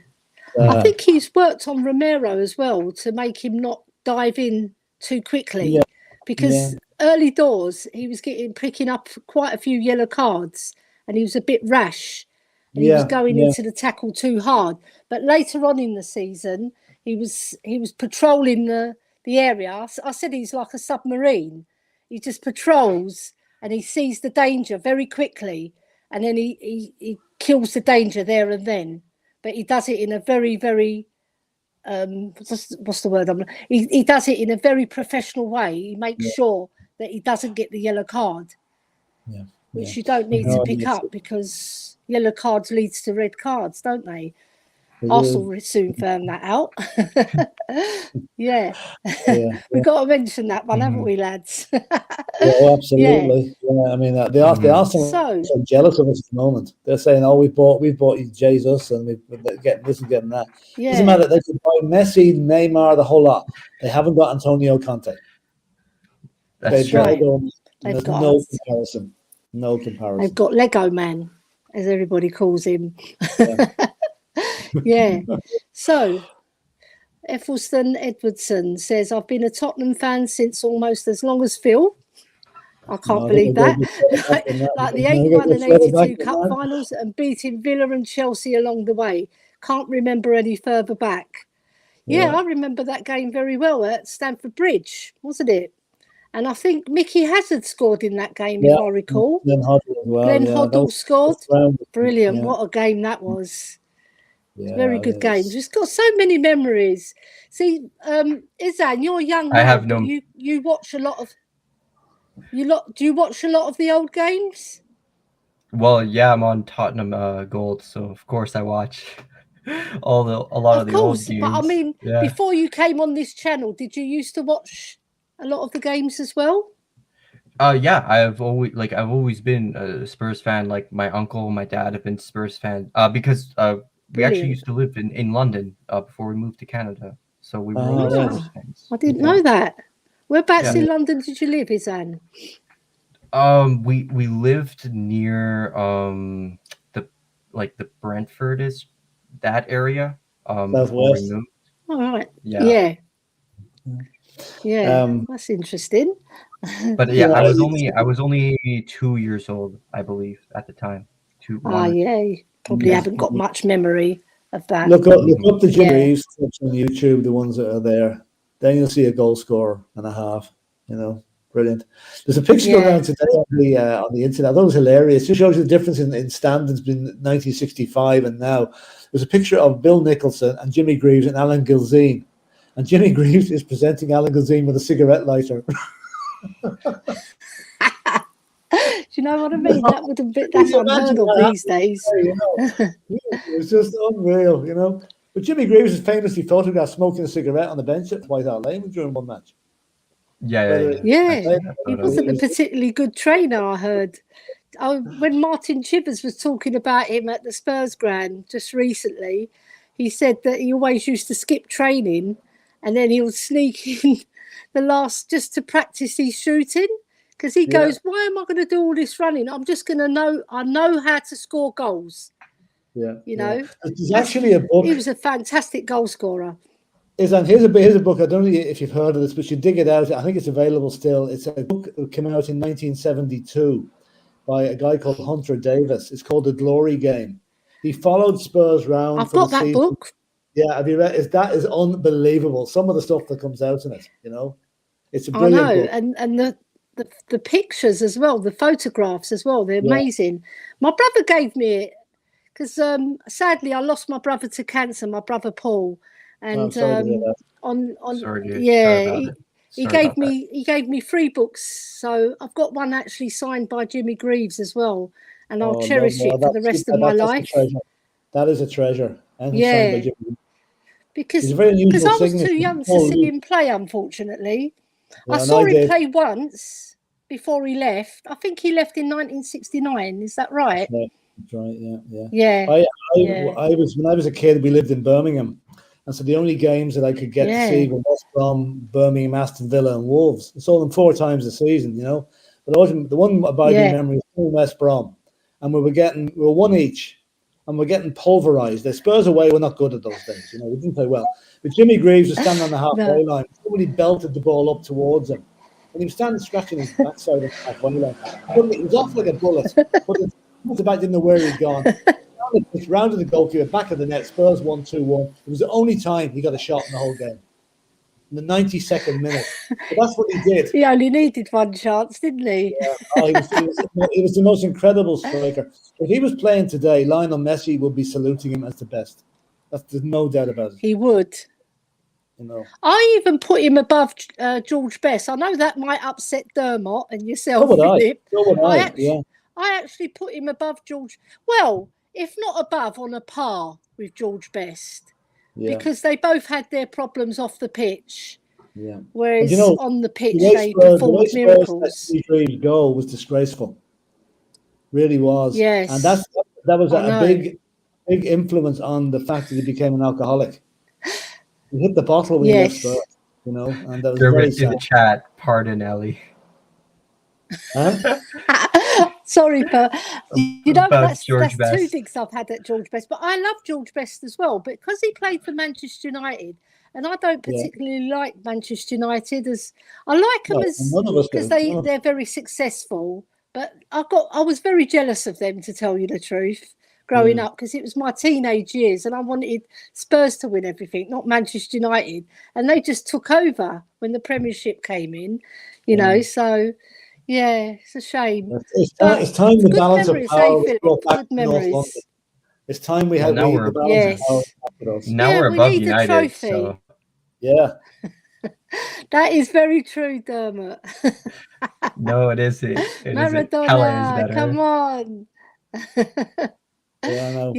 I think he's worked on Romero as well to make him not dive in too quickly, because early doors he was picking up quite a few yellow cards, and he was a bit rash, and he was going into the tackle too hard. But later on in the season, he was patrolling the area. I said he's like a submarine. He just patrols and he sees the danger very quickly, and then he kills the danger there and then. But he does it in a very, very what's the word? He does it in a very professional way. He makes sure that he doesn't get the yellow card, which you don't need to pick up, because yellow cards leads to red cards, don't they? Arsenal soon found that out. We've got to mention that one, haven't we, lads? Absolutely. I mean, the Arsenal are so jealous of us at the moment. They're saying, "Oh, we've bought Jesus, and we're getting this and getting that." Doesn't matter. They can buy Messi, Neymar, the whole lot. They haven't got Antonio Conte. That's right. There's no comparison. No comparison. They've got Lego Man, as everybody calls him. So Ethelston Edwardson says, I've been a Tottenham fan since almost as long as Phil. I can't believe that. Like the 81 and 82 cup finals, and beating Villa and Chelsea along the way. Can't remember any further back. I remember that game very well at Stamford Bridge, wasn't it? And I think Mickey Hazard scored in that game, if I recall. Glenn Hoddle as well. Glenn Hoddle scored. Brilliant. What a game that was. Very good games. It's got so many memories. See, Iahzn, you're young now. I have no. You watch a lot of. Do you watch a lot of the old games? Well, yeah, I'm on Tottenham Gold, so of course I watch a lot of the old games. But I mean, before you came on this channel, did you used to watch a lot of the games as well? I've always been a Spurs fan. Like my uncle, my dad have been Spurs fan. Because we actually used to live in London before we moved to Canada, so we were all Spurs fans. I didn't know that. Whereabouts in London did you live, Iahzn? We lived near the Brentford is that area. Southwest. All right. Yeah. That's interesting. But I was only 2 years old, I believe, at the time. Probably haven't got much memory of that. Look up the Jim Reeves clips on YouTube, the ones that are there. Then you'll see a goal scorer and a half. Brilliant. There's a picture going around today on the internet. That was hilarious. It just shows you the difference in standings between 1965 and now. There's a picture of Bill Nicholson and Jimmy Greaves and Alan Gilzean. And Jimmy Greaves is presenting Alan Gilzean with a cigarette lighter. you know what I mean? That would have been, Can that's you unheard imagine of that these days. happening? It was just unreal, you know. But Jimmy Greaves is famously photographed smoking a cigarette on the bench at White Hart Lane during one match. Yeah, he wasn't a particularly good trainer, I heard. When Martin Chivers was talking about him at the Spurs ground just recently, he said that he always used to skip training and then he would sneak in the last just to practice his shooting, because he goes, why am I going to do all this running? I'm just going to know how to score goals. Yeah, you know. There's actually a book. He was a fantastic goal scorer. Here's a book. I don't know if you've heard of this, but you dig it out. I think it's available still. It's a book that came out in 1972 by a guy called Hunter Davis. It's called The Glory Game. He followed Spurs round. I've got that book. Yeah, have you read? That is unbelievable. Some of the stuff that comes out in it, you know, it's a brilliant book. And the pictures as well, the photographs as well, they're amazing. My brother gave me it because sadly I lost my brother to cancer, my brother Paul, and he gave me 3 books, so I've got one actually signed by Jimmy Greaves as well, and I'll cherish it for the rest of my life. That is a treasure. And signed by Jimmy. Because I was too young to see him play, unfortunately. I saw him play once before he left. I think he left in 1969. Is that right? Yeah, that's right. Yeah. When I was a kid, we lived in Birmingham, and so the only games that I could get to see were West Brom, Birmingham, Aston Villa, and Wolves. I saw them 4 times a season, you know. But the one abiding memory was West Brom, and we were 1 each. And we're getting pulverized. The Spurs away were not good at those days. You know, we didn't play well. But Jimmy Greaves was standing on the halfway line. Somebody belted the ball up towards him. And he was standing scratching his backside of the halfway line. He was off like a bullet. But the back didn't know where he'd gone. Round to the goalkeeper, back of the net. Spurs 1-2-1. It was the only time he got a shot in the whole game. In the 92nd minute. But that's what he did. He only needed 1 chance, didn't he? Yeah. He was the most incredible striker. If he was playing today, Lionel Messi would be saluting him as the best. There's no doubt about it. He would. You know. I even put him above George Best. I know that might upset Dermot and yourself, Philip. I actually put him above George. Well, if not above, on a par with George Best. Yeah. Because they both had their problems off the pitch. Yeah. Whereas on the pitch, they performed miracles. That goal was disgraceful. Really was. Yes. And that was a big influence on the fact that he became an alcoholic. He hit the bottle when he left Spurs, you know, and that was very sad. In the chat, pardon Elly. Huh? Sorry, but you know that's 2 digs I've had at George Best. But I love George Best as well, because he played for Manchester United, and I don't particularly like Manchester United as I like them because they're very successful. But I was very jealous of them, to tell you the truth, growing up, because it was my teenage years, and I wanted Spurs to win everything, not Manchester United, and they just took over when the Premiership came in, you know. So. Yeah, it's a shame. It's time the balance of power was brought back to North London. It's time we had the balance of power back to us. Now we're above United. So. Yeah. That is very true, Dermot. No, it isn't. Maradona, come on. So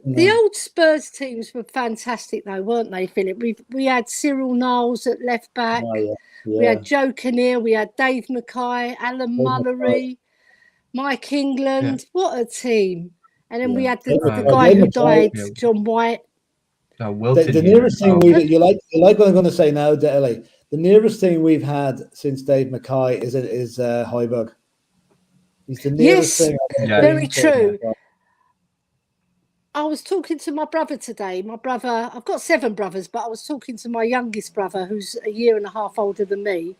the old Spurs teams were fantastic, though, weren't they, Philip? We had Cyril Knowles at left back. We had Joe Kinnear, we had Dave Mackay, Alan Mullery, Mike England. What a team! And then we had the guy who died, John White. The nearest thing you like what I'm going to say now, Elly. The nearest thing we've had since Dave Mackay is Højbjerg. He's the nearest thing. Very true. I was talking to my brother today. I've got 7 brothers, but I was talking to my youngest brother, who's a year and a half older than me,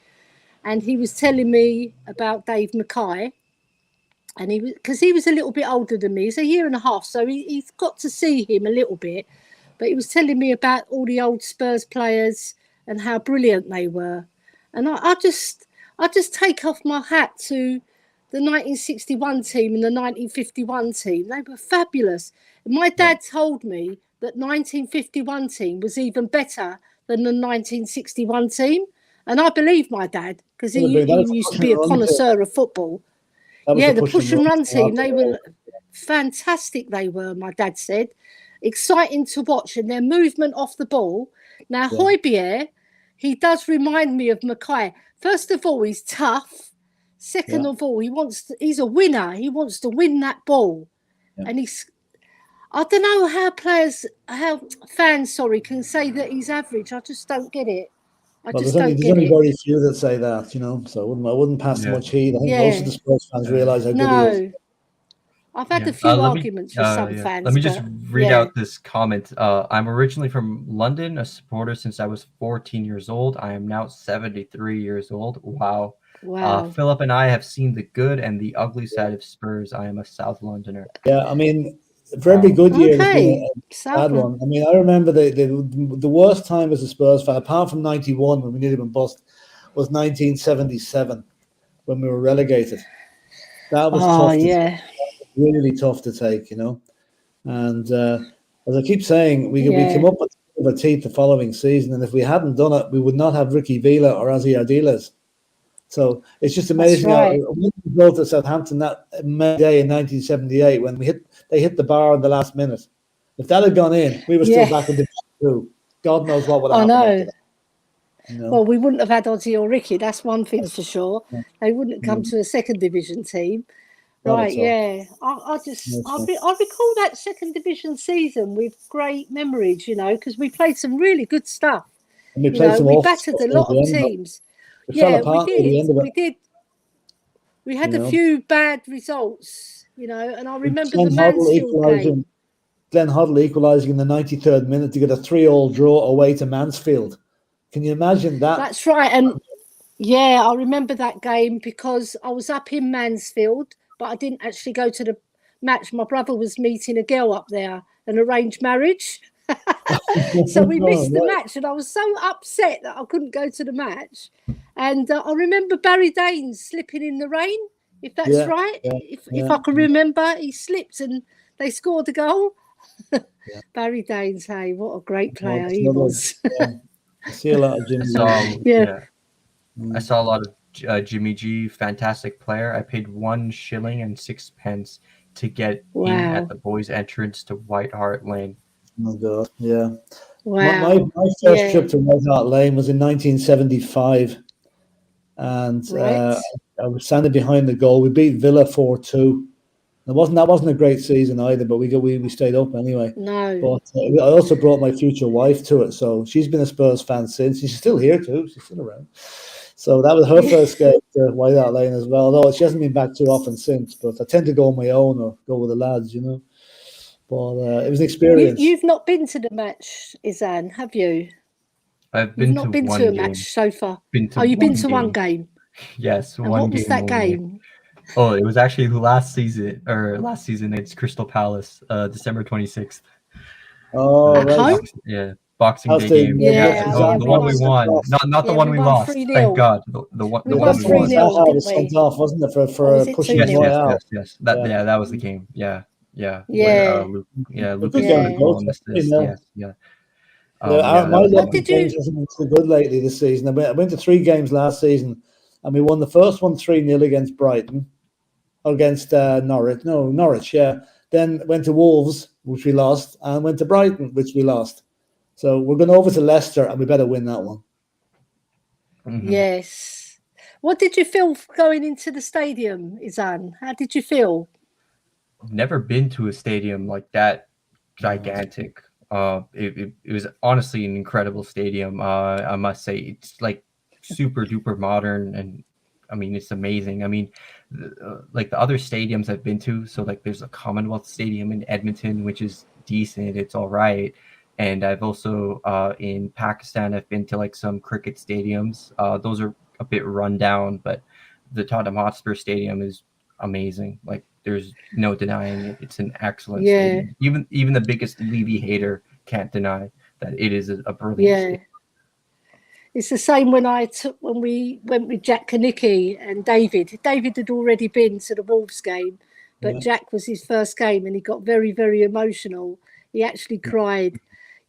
and he was telling me about Dave Mackay, and because he was a little bit older than me. He's a year and a half, so he's got to see him a little bit. But he was telling me about all the old Spurs players and how brilliant they were, and I just take off my hat to the 1961 team and the 1951 team. They were fabulous. My dad told me that 1951 team was even better than the 1961 team. And I believe my dad, because he used to be a connoisseur of football. the push and run team. They were fantastic. They were, my dad said. Exciting to watch, and their movement off the ball. Now, Højbjerg, he does remind me of Mackay. First of all, he's tough. Second of all, he's a winner. He wants to win that ball. And I don't know how fans can say that he's average. I just don't get it. There's only very few that say that, so I wouldn't pass much heed. I think most of the Spurs fans realise how good he is. I've had a few arguments with some fans. Let me just read out this comment. I'm originally from London, a supporter since I was 14 years old. I am now 73 years old. Wow. Philip and I have seen the good and the ugly side of Spurs. I am a South Londoner. Yeah, I mean, for every good year, there's been a bad one. I mean, I remember the worst time as a Spurs fan, apart from 91 when we nearly went bust, was 1977 when we were relegated. That was tough. Really tough to take, And as I keep saying, we came up with a teeth the following season, and if we hadn't done it, we would not have Ricky Villa or Ozzy Ardiles. So it's just amazing how we built at Southampton that day in 1978 when they hit the bar in the last minute. If that had gone in, we were still back in Division 2. God knows what would have happened. I know. Well, we wouldn't have had Ozzy or Ricky. That's one thing for sure. They wouldn't have come to a second division team. Right, I recall that second division season with great memories, because we played some really good stuff. And we played we battered a lot of teams. We did. We had a few bad results, and I remember the Mansfield game. Glenn Hoddle equalising in the 93rd minute to get a 3-3 draw away to Mansfield. Can you imagine that? That's right. And I remember that game because I was up in Mansfield, but I didn't actually go to the match. My brother was meeting a girl up there, an arranged marriage. So we missed the match, and I was so upset that I couldn't go to the match. And I remember Barry Daines slipping in the rain, if that's right. If I can remember, he slipped and they scored a goal. Barry Daines, hey, what a great player he was. I see a lot of Jimmy. I saw a lot of Jimmy G, fantastic player. I paid 1 shilling and 6 pence to get in at the boys' entrance to White Hart Lane. Oh God, yeah. Wow. My first trip to White Hart Lane was in 1975, and I was standing behind the goal. We beat Villa 4-2. That wasn't a great season either, but we stayed up anyway. No. But I also brought my future wife to it, so she's been a Spurs fan since. She's still here too. She's still around. So that was her first game to White Hart Lane as well. Although she hasn't been back too often since. But I tend to go on my own or go with the lads, But it was an experience. You've not been to the match, Iahzn, have you? You've not been to a match so far. You've been to one game. Yes, and what was that game? Oh, it was actually last season. It's Crystal Palace, December 26th. Oh, right. Boxing Day game. The one we won. Not the one we lost. Thank God. The one we won. That was sent off, wasn't it, for pushing out? Yes. That was the game. Yeah. Lucas my luck hasn't been good lately this season. I went to 3 games last season, and we won the first one 3-0 against Brighton, against Norwich. Then went to Wolves, which we lost, and went to Brighton, which we lost. So we're going over to Leicester, and we better win that one. Mm-hmm. Yes. What did you feel going into the stadium, Iahzn? How did you feel? I've never been to a stadium like that gigantic. It was honestly an incredible stadium. I must say, it's like super duper modern, and I mean, it's amazing. I mean, like the other stadiums I've been to, so like there's a Commonwealth Stadium in Edmonton, which is decent. It's all right. And I've also in Pakistan, I've been to like some cricket stadiums. Those are a bit run down, but the Tottenham Hotspur Stadium is amazing. Like, there's no denying it. It's an excellent stadium. Even the biggest Levy hater can't deny that it is a brilliant stadium. It's the same when we went with Jack Kanicki and David. David had already been to the Wolves game, but Jack was his first game, and he got very, very emotional. He actually cried.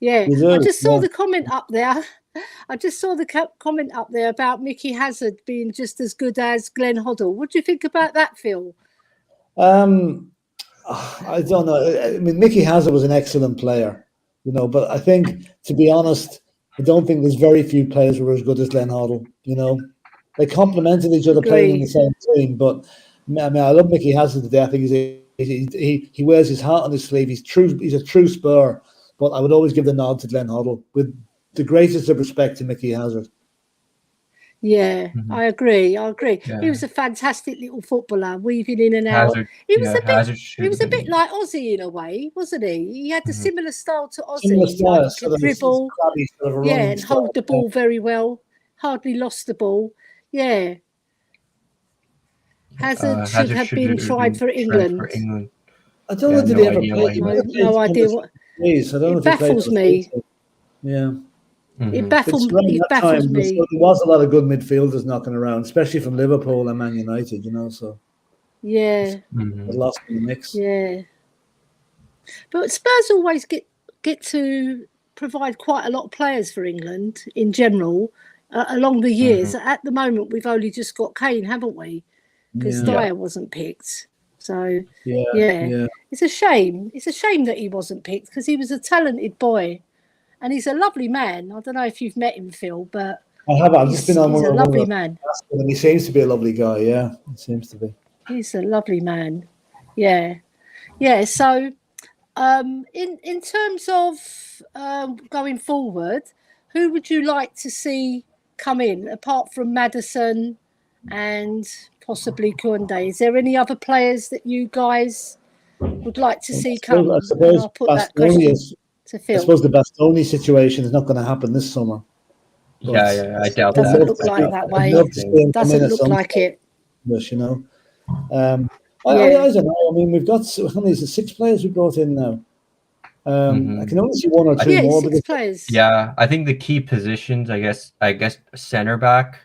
I just saw the comment up there. About Mickey Hazard being just as good as Glenn Hoddle. What do you think about that, Phil? I don't know. I mean, Mickey Hazard was an excellent player, but I think, to be honest, I don't think there's very few players who are as good as Glenn Hoddle. They complemented each other playing in the same team. But I mean, I love Mickey Hazard today. I think he wears his heart on his sleeve. He's a true Spur. But I would always give the nod to Glenn Hoddle with the greatest of respect to Mickey Hazard. Yeah, I agree. Yeah. He was a fantastic little footballer, weaving in and out. He was a bit like Ozzy in a way, wasn't he? He had a similar style to Ozzy. Like he could dribble, and hold the ball very well. Hardly lost the ball. Yeah. Hazard should have been tried for England. I don't know. Did he ever play? No idea what. It baffles me. Yeah. It baffles me. There was a lot of good midfielders knocking around, especially from Liverpool and Man United, so. Yeah. Lost in the mix. Yeah. But Spurs always get to provide quite a lot of players for England in general along the years. At the moment, we've only just got Kane, haven't we? Because Dyer wasn't picked. So, yeah. It's a shame. It's a shame that he wasn't picked because he was a talented boy. And he's a lovely man. I don't know if you've met him, Phil, but I have. I've just been on one. He's a lovely man. And he seems to be a lovely guy. Yeah, he seems to be. He's a lovely man. Yeah, yeah. So, in terms of going forward, who would you like to see come in apart from Maddison and possibly Koundé? Is there any other players that you guys would like to see come? I suppose I'll put that question. I suppose the Bastoni situation is not going to happen this summer. Yeah, I doubt that. Doesn't look like that way. Doesn't look like it. I don't know. I mean, we've got how many? Is it 6 players we brought in now? I can only see 1 or 2 more. 6 players. Yeah, I think the key positions, I guess center back,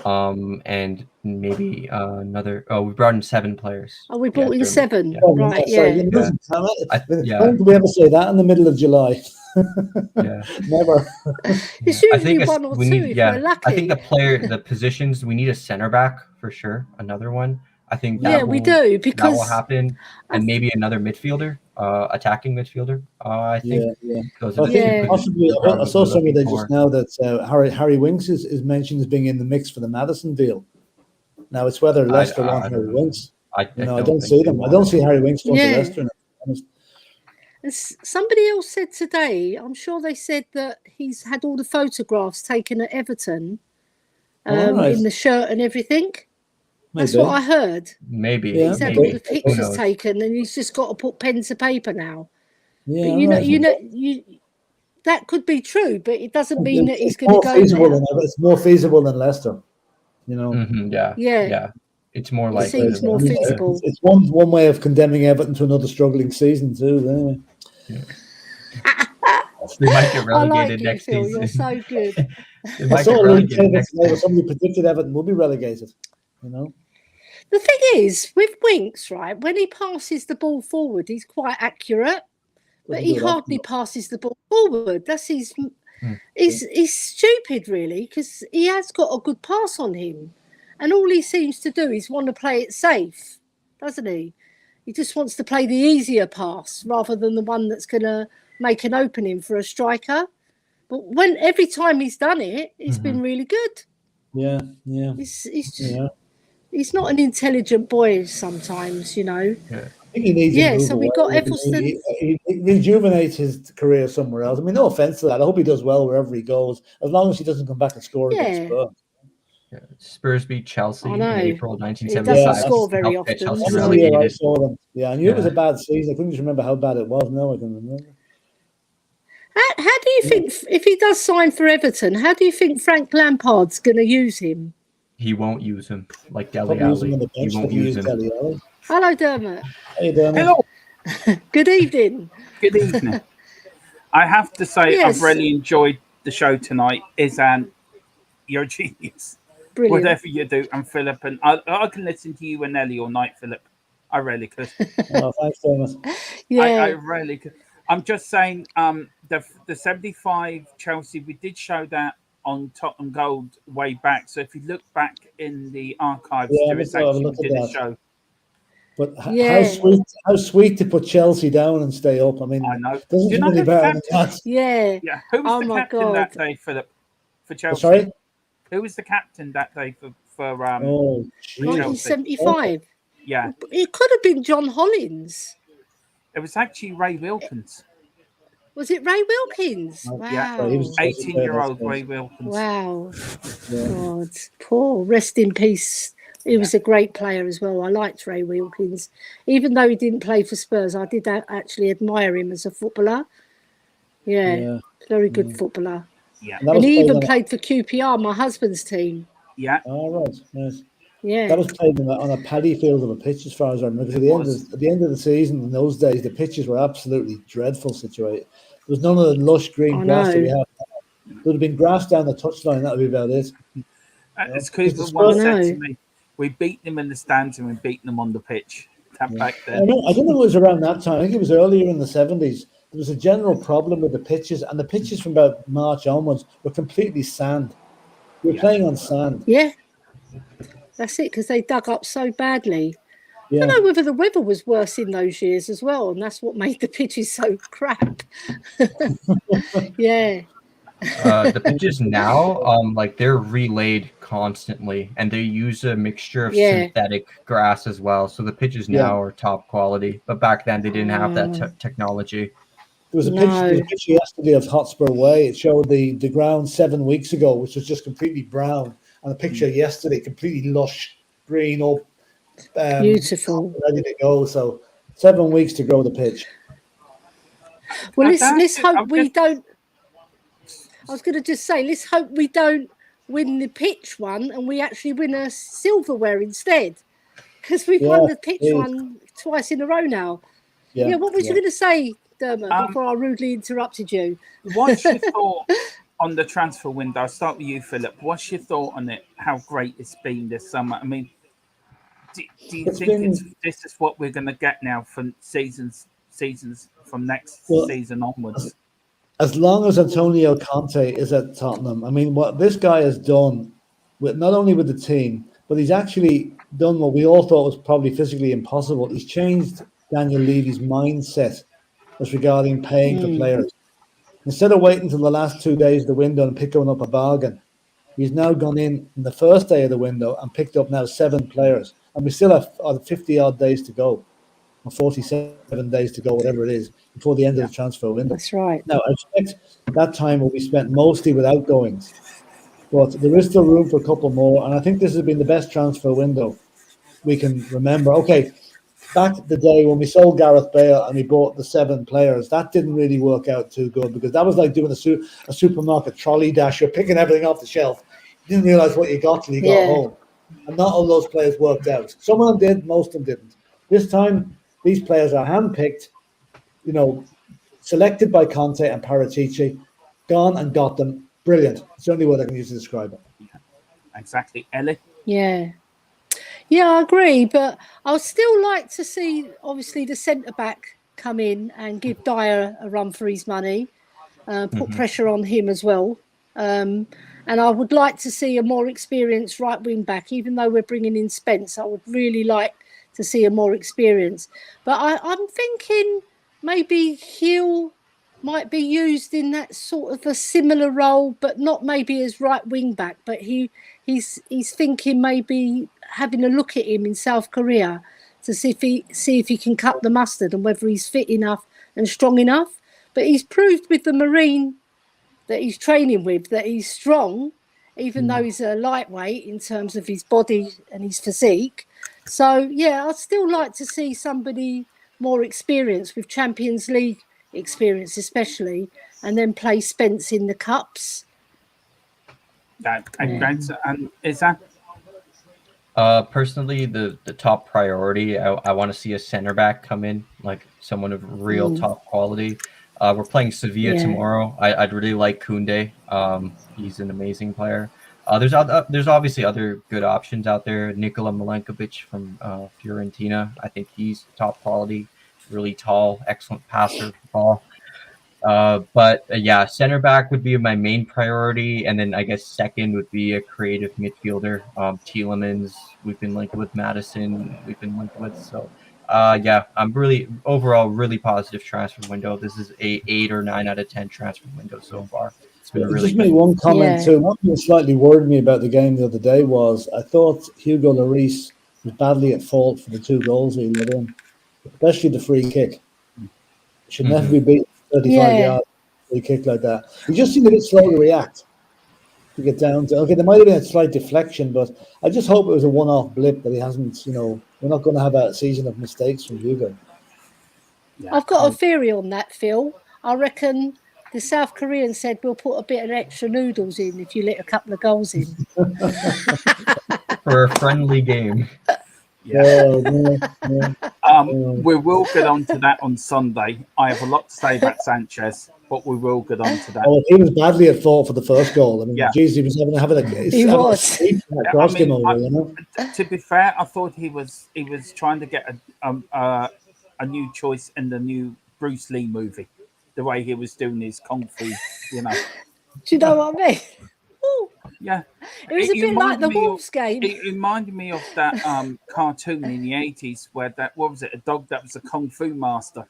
and maybe another. Oh, we brought in 7 players. Oh, we brought in 7. Yeah. Right, When do we ever say that in the middle of July? Never. It's usually 1 or 2 if we're lucky. I think the positions, we need a center back for sure. Another one. I think we do, because that will happen, and maybe another midfielder, attacking midfielder. I think. Possibly. I saw somebody there just now that Harry Winks is mentioned as being in the mix for the Maddison deal. Now it's whether Leicester want Harry Winks. I don't see them. I don't see Harry Winks going to Leicester. Somebody else said today, I'm sure they said that he's had all the photographs taken at Everton, in the shirt and everything. Maybe. That's what I heard. Maybe. He's had all the pictures taken and he's just got to put pen to paper now. Yeah, but that could be true, but it doesn't mean that he's going to go there. It's more feasible than Leicester, Yeah. It's more like it seems more feasible. It's one way of condemning Everton to another struggling season too. Anyway. They might get relegated next season. You're so good. Somebody predicted Everton will be relegated. The thing is, with Winks, right, when he passes the ball forward, he's quite accurate, but he hardly passes the ball forward. That's he's stupid, really, because he has got a good pass on him, and all he seems to do is want to play it safe, doesn't he? He just wants to play the easier pass rather than the one that's going to make an opening for a striker. But every time he's done it, it's been really good. Yeah. He's not an intelligent boy sometimes, Yeah. I think he needs so we got Eccleston. He rejuvenates his career somewhere else. I mean, no offense to that. I hope he does well wherever he goes, as long as he doesn't come back and score against Spurs. Yeah. Spurs beat Chelsea in April 1975. He doesn't score very often. I saw them. Yeah, I knew it was a bad season. I couldn't just remember how bad it was. No, I can remember. How do you think, if he does sign for Everton, how do you think Frank Lampard's going to use him? He won't use him like Dele Alli. He won't use him. Hello, Dermot. Hey, Dermot. Hello. Good evening. Good evening. I have to say, I've really enjoyed the show tonight. Iahzn, you're a genius. Brilliant. Whatever you do, and Philip, and I can listen to you and Elly all night, Philip. I really could. Thanks, Dermot. Yeah, I really could. I'm just saying, the 75 Chelsea, we did show that on Tottenham Gold way back. So if you look back in the archives, there is actually did a show. But how sweet to put Chelsea down and stay up. I mean, I know. doesn't get any better than that. Yeah. Yeah. Who was the captain that day, Philip, for Chelsea? Sorry? Who was the captain that day for Chelsea? 1975. Yeah. It could have been John Hollins. It was actually Ray Wilkins. Was it Ray Wilkins? Wow. Yeah. He was 18-year-old Ray Wilkins. Wow. God. Poor. Rest in peace. He was a great player as well. I liked Ray Wilkins. Even though he didn't play for Spurs, I did actually admire him as a footballer. Yeah. Very good footballer. Yeah. And he even played for QPR, my husband's team. Yeah. Oh, right. Nice. Yeah. That was played on a paddy field of a pitch, as far as I remember. At the end of the season, in those days, the pitches were absolutely dreadful situated. There was none of the lush green grass that we have. There would have been grass down the touchline. That would be about it. It's because one said to me, we beat them in the stands and we beat them on the pitch. Back then. I don't know if it was around that time. I think it was earlier in the 70s. There was a general problem with the pitches, and the pitches from about March onwards were completely sand. We were playing on sand. Yeah. That's it, because they dug up so badly. Yeah. I don't know whether the weather was worse in those years as well, and that's what made the pitches so crap. Yeah. The pitches now, they're relayed constantly, and they use a mixture of synthetic grass as well. So the pitches now are top quality, but back then they didn't have that technology. There was a picture yesterday of Hotspur Way. It showed the ground 7 weeks ago, which was just completely brown, and the picture yesterday completely lush green, all beautiful, ready to go. So 7 weeks to grow the pitch. Well, let's hope we don't. I was going to just say, let's hope we don't win the pitch one and we actually win a silverware instead, because we've won the pitch one twice in a row now. Yeah, what was you going to say, Dermot, before I rudely interrupted you? What's your thought on the transfer window? I'll start with you, Philip. What's your thought on it? How great it's been this summer? I mean, do you think this is what we're going to get now from seasons from next season onwards? As long as Antonio Conte is at Tottenham, I mean, what this guy has done, with not only with the team, but he's actually done what we all thought was probably physically impossible. He's changed Daniel Levy's mindset as regarding paying for players. Instead of waiting until the last 2 days of the window and picking up a bargain, he's now gone in the first day of the window and picked up now 7 players. And we still have 50-odd days to go, or 47 days to go, whatever it is, before the end of the transfer window. That's right. Now, I expect that time will be spent mostly with outgoings, but there is still room for a couple more, and I think this has been the best transfer window we can remember. Okay, back the day when we sold Gareth Bale and we bought the 7 players, that didn't really work out too good, because that was like doing a supermarket trolley dash. You're picking everything off the shelf. You didn't realize what you got till you got home. And not all those players worked out. Some of them did, most of them didn't. This time, these players are handpicked, selected by Conte and Paratici, gone and got them. Brilliant. It's the only word I can use to describe it. Yeah, exactly. Elly? Yeah, I agree, but I would still like to see, obviously, the centre-back come in and give Dyer a run for his money, put pressure on him as well. And I would like to see a more experienced right wing back, even though we're bringing in Spence. I would really like to see a more experienced. But I'm thinking maybe Hill might be used in that sort of a similar role, but not maybe as right wing back. But he's thinking maybe having a look at him in South Korea to see if he can cut the mustard and whether he's fit enough and strong enough. But he's proved with the Marine that he's training with that he's strong, even though he's a lightweight in terms of his body and his physique. So, I'd still like to see somebody more experienced with Champions League experience especially, and then play Spence in the Cups. And is that? Personally, the top priority, I want to see a center back come in, like someone of real top quality. We're playing Sevilla tomorrow. I'd really like Koundé. He's an amazing player. There's obviously other good options out there. Nikola Milenkovic from Fiorentina. I think he's top quality, really tall, excellent passer of the ball. But center back would be my main priority, and then I guess second would be a creative midfielder. Tielemans, we've been linked with Madison, we've been linked with. So Yeah, I'm overall really positive transfer window. This is a 8 or 9 out of 10 transfer window so far. It's been really just good. made one comment too. One thing that slightly worried me about the game the other day was I thought Hugo Lloris was badly at fault for the 2 goals he let in, especially the free kick. Should never be beaten 35 yards free kick like that. He just seemed a bit slow to react. To get down to, okay, there might have been a slight deflection, but I just hope it was a one-off blip that he hasn't, we're not going to have a season of mistakes from Hugo. Yeah. I've got a theory on that, Phil. I reckon the South Koreans said we'll put a bit of extra noodles in if you let a couple of goals in. For a friendly game. Yeah. We will get on to that on Sunday. I have a lot to say about Sanchez, but we will get on to that. Oh, he was badly at fault for the first goal. I mean, geez, he was having a he was. To be fair, I thought he was trying to get a new choice in the new Bruce Lee movie. The way he was doing his kung fu, Do you know what I mean? Yeah, it was a bit like the Wolves game. It reminded me of that cartoon in the 80s where a dog that was a kung fu master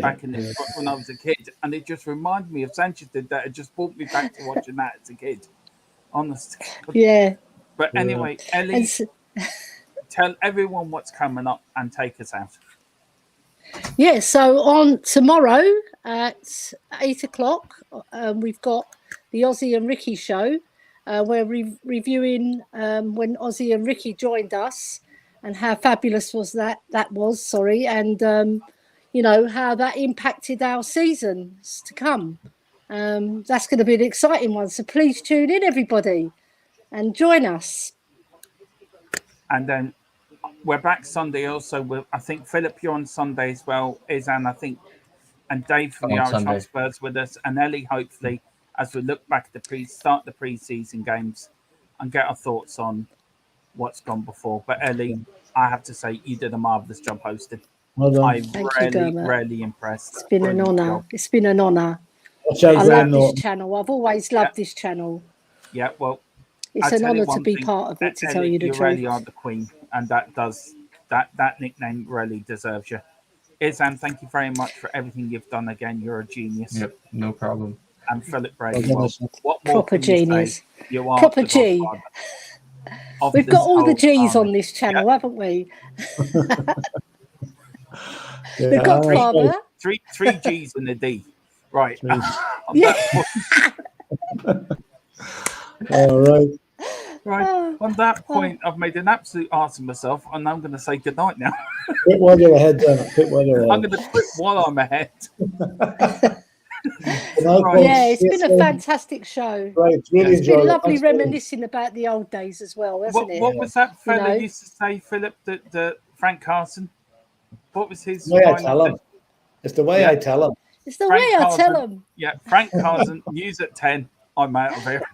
back in when I was a kid, and it just reminded me of Sanchez did that. It just brought me back to watching that as a kid. Honestly. Yeah. But anyway, Elly, tell everyone what's coming up and take us out. Yeah, so on tomorrow at 8 o'clock, we've got the Ozzy and Ricky show. We're reviewing when Ozzy and Ricky joined us and how fabulous was that was, and how that impacted our seasons to come. That's going to be an exciting one, so please tune in, everybody, and join us. And then we're back Sunday also. I think Philip, you're on Sunday as well, Iahzn, I think, and Dave from the Irish Hotspurs with us, and Elly, hopefully, as we look back at start the pre-season games and get our thoughts on what's gone before. But Elly, I have to say, you did a marvellous job hosting. I'm really impressed. It's been an honour. It's been an honour. I love this channel. I've always loved this channel. Yeah, well, it's an honour to be part of it, to tell you the truth. You really are the queen, and that nickname really deserves you. Iahzn, thank you very much for everything you've done again. You're a genius. Yep, no problem. And Philip Brady, what more proper genius. You are proper G. We've got all the G's on this channel, haven't we? The Godfather. Three G's and a D. Right. All right. Right. On that point, I've made an absolute arse of myself, and I'm going to say goodnight now. Quit while you're ahead, then. Quit while you're ahead. I'm going to quit while I'm ahead. Yeah, it's been a fantastic show. Right, really it's been lovely reminiscing about the old days as well, hasn't it? What was that fella used to say, Philip, that Frank Carson? What was his? The way I tell him. It's the way I tell him. It's the way I tell him. Yeah, Frank Carson, news at 10. I'm out of here.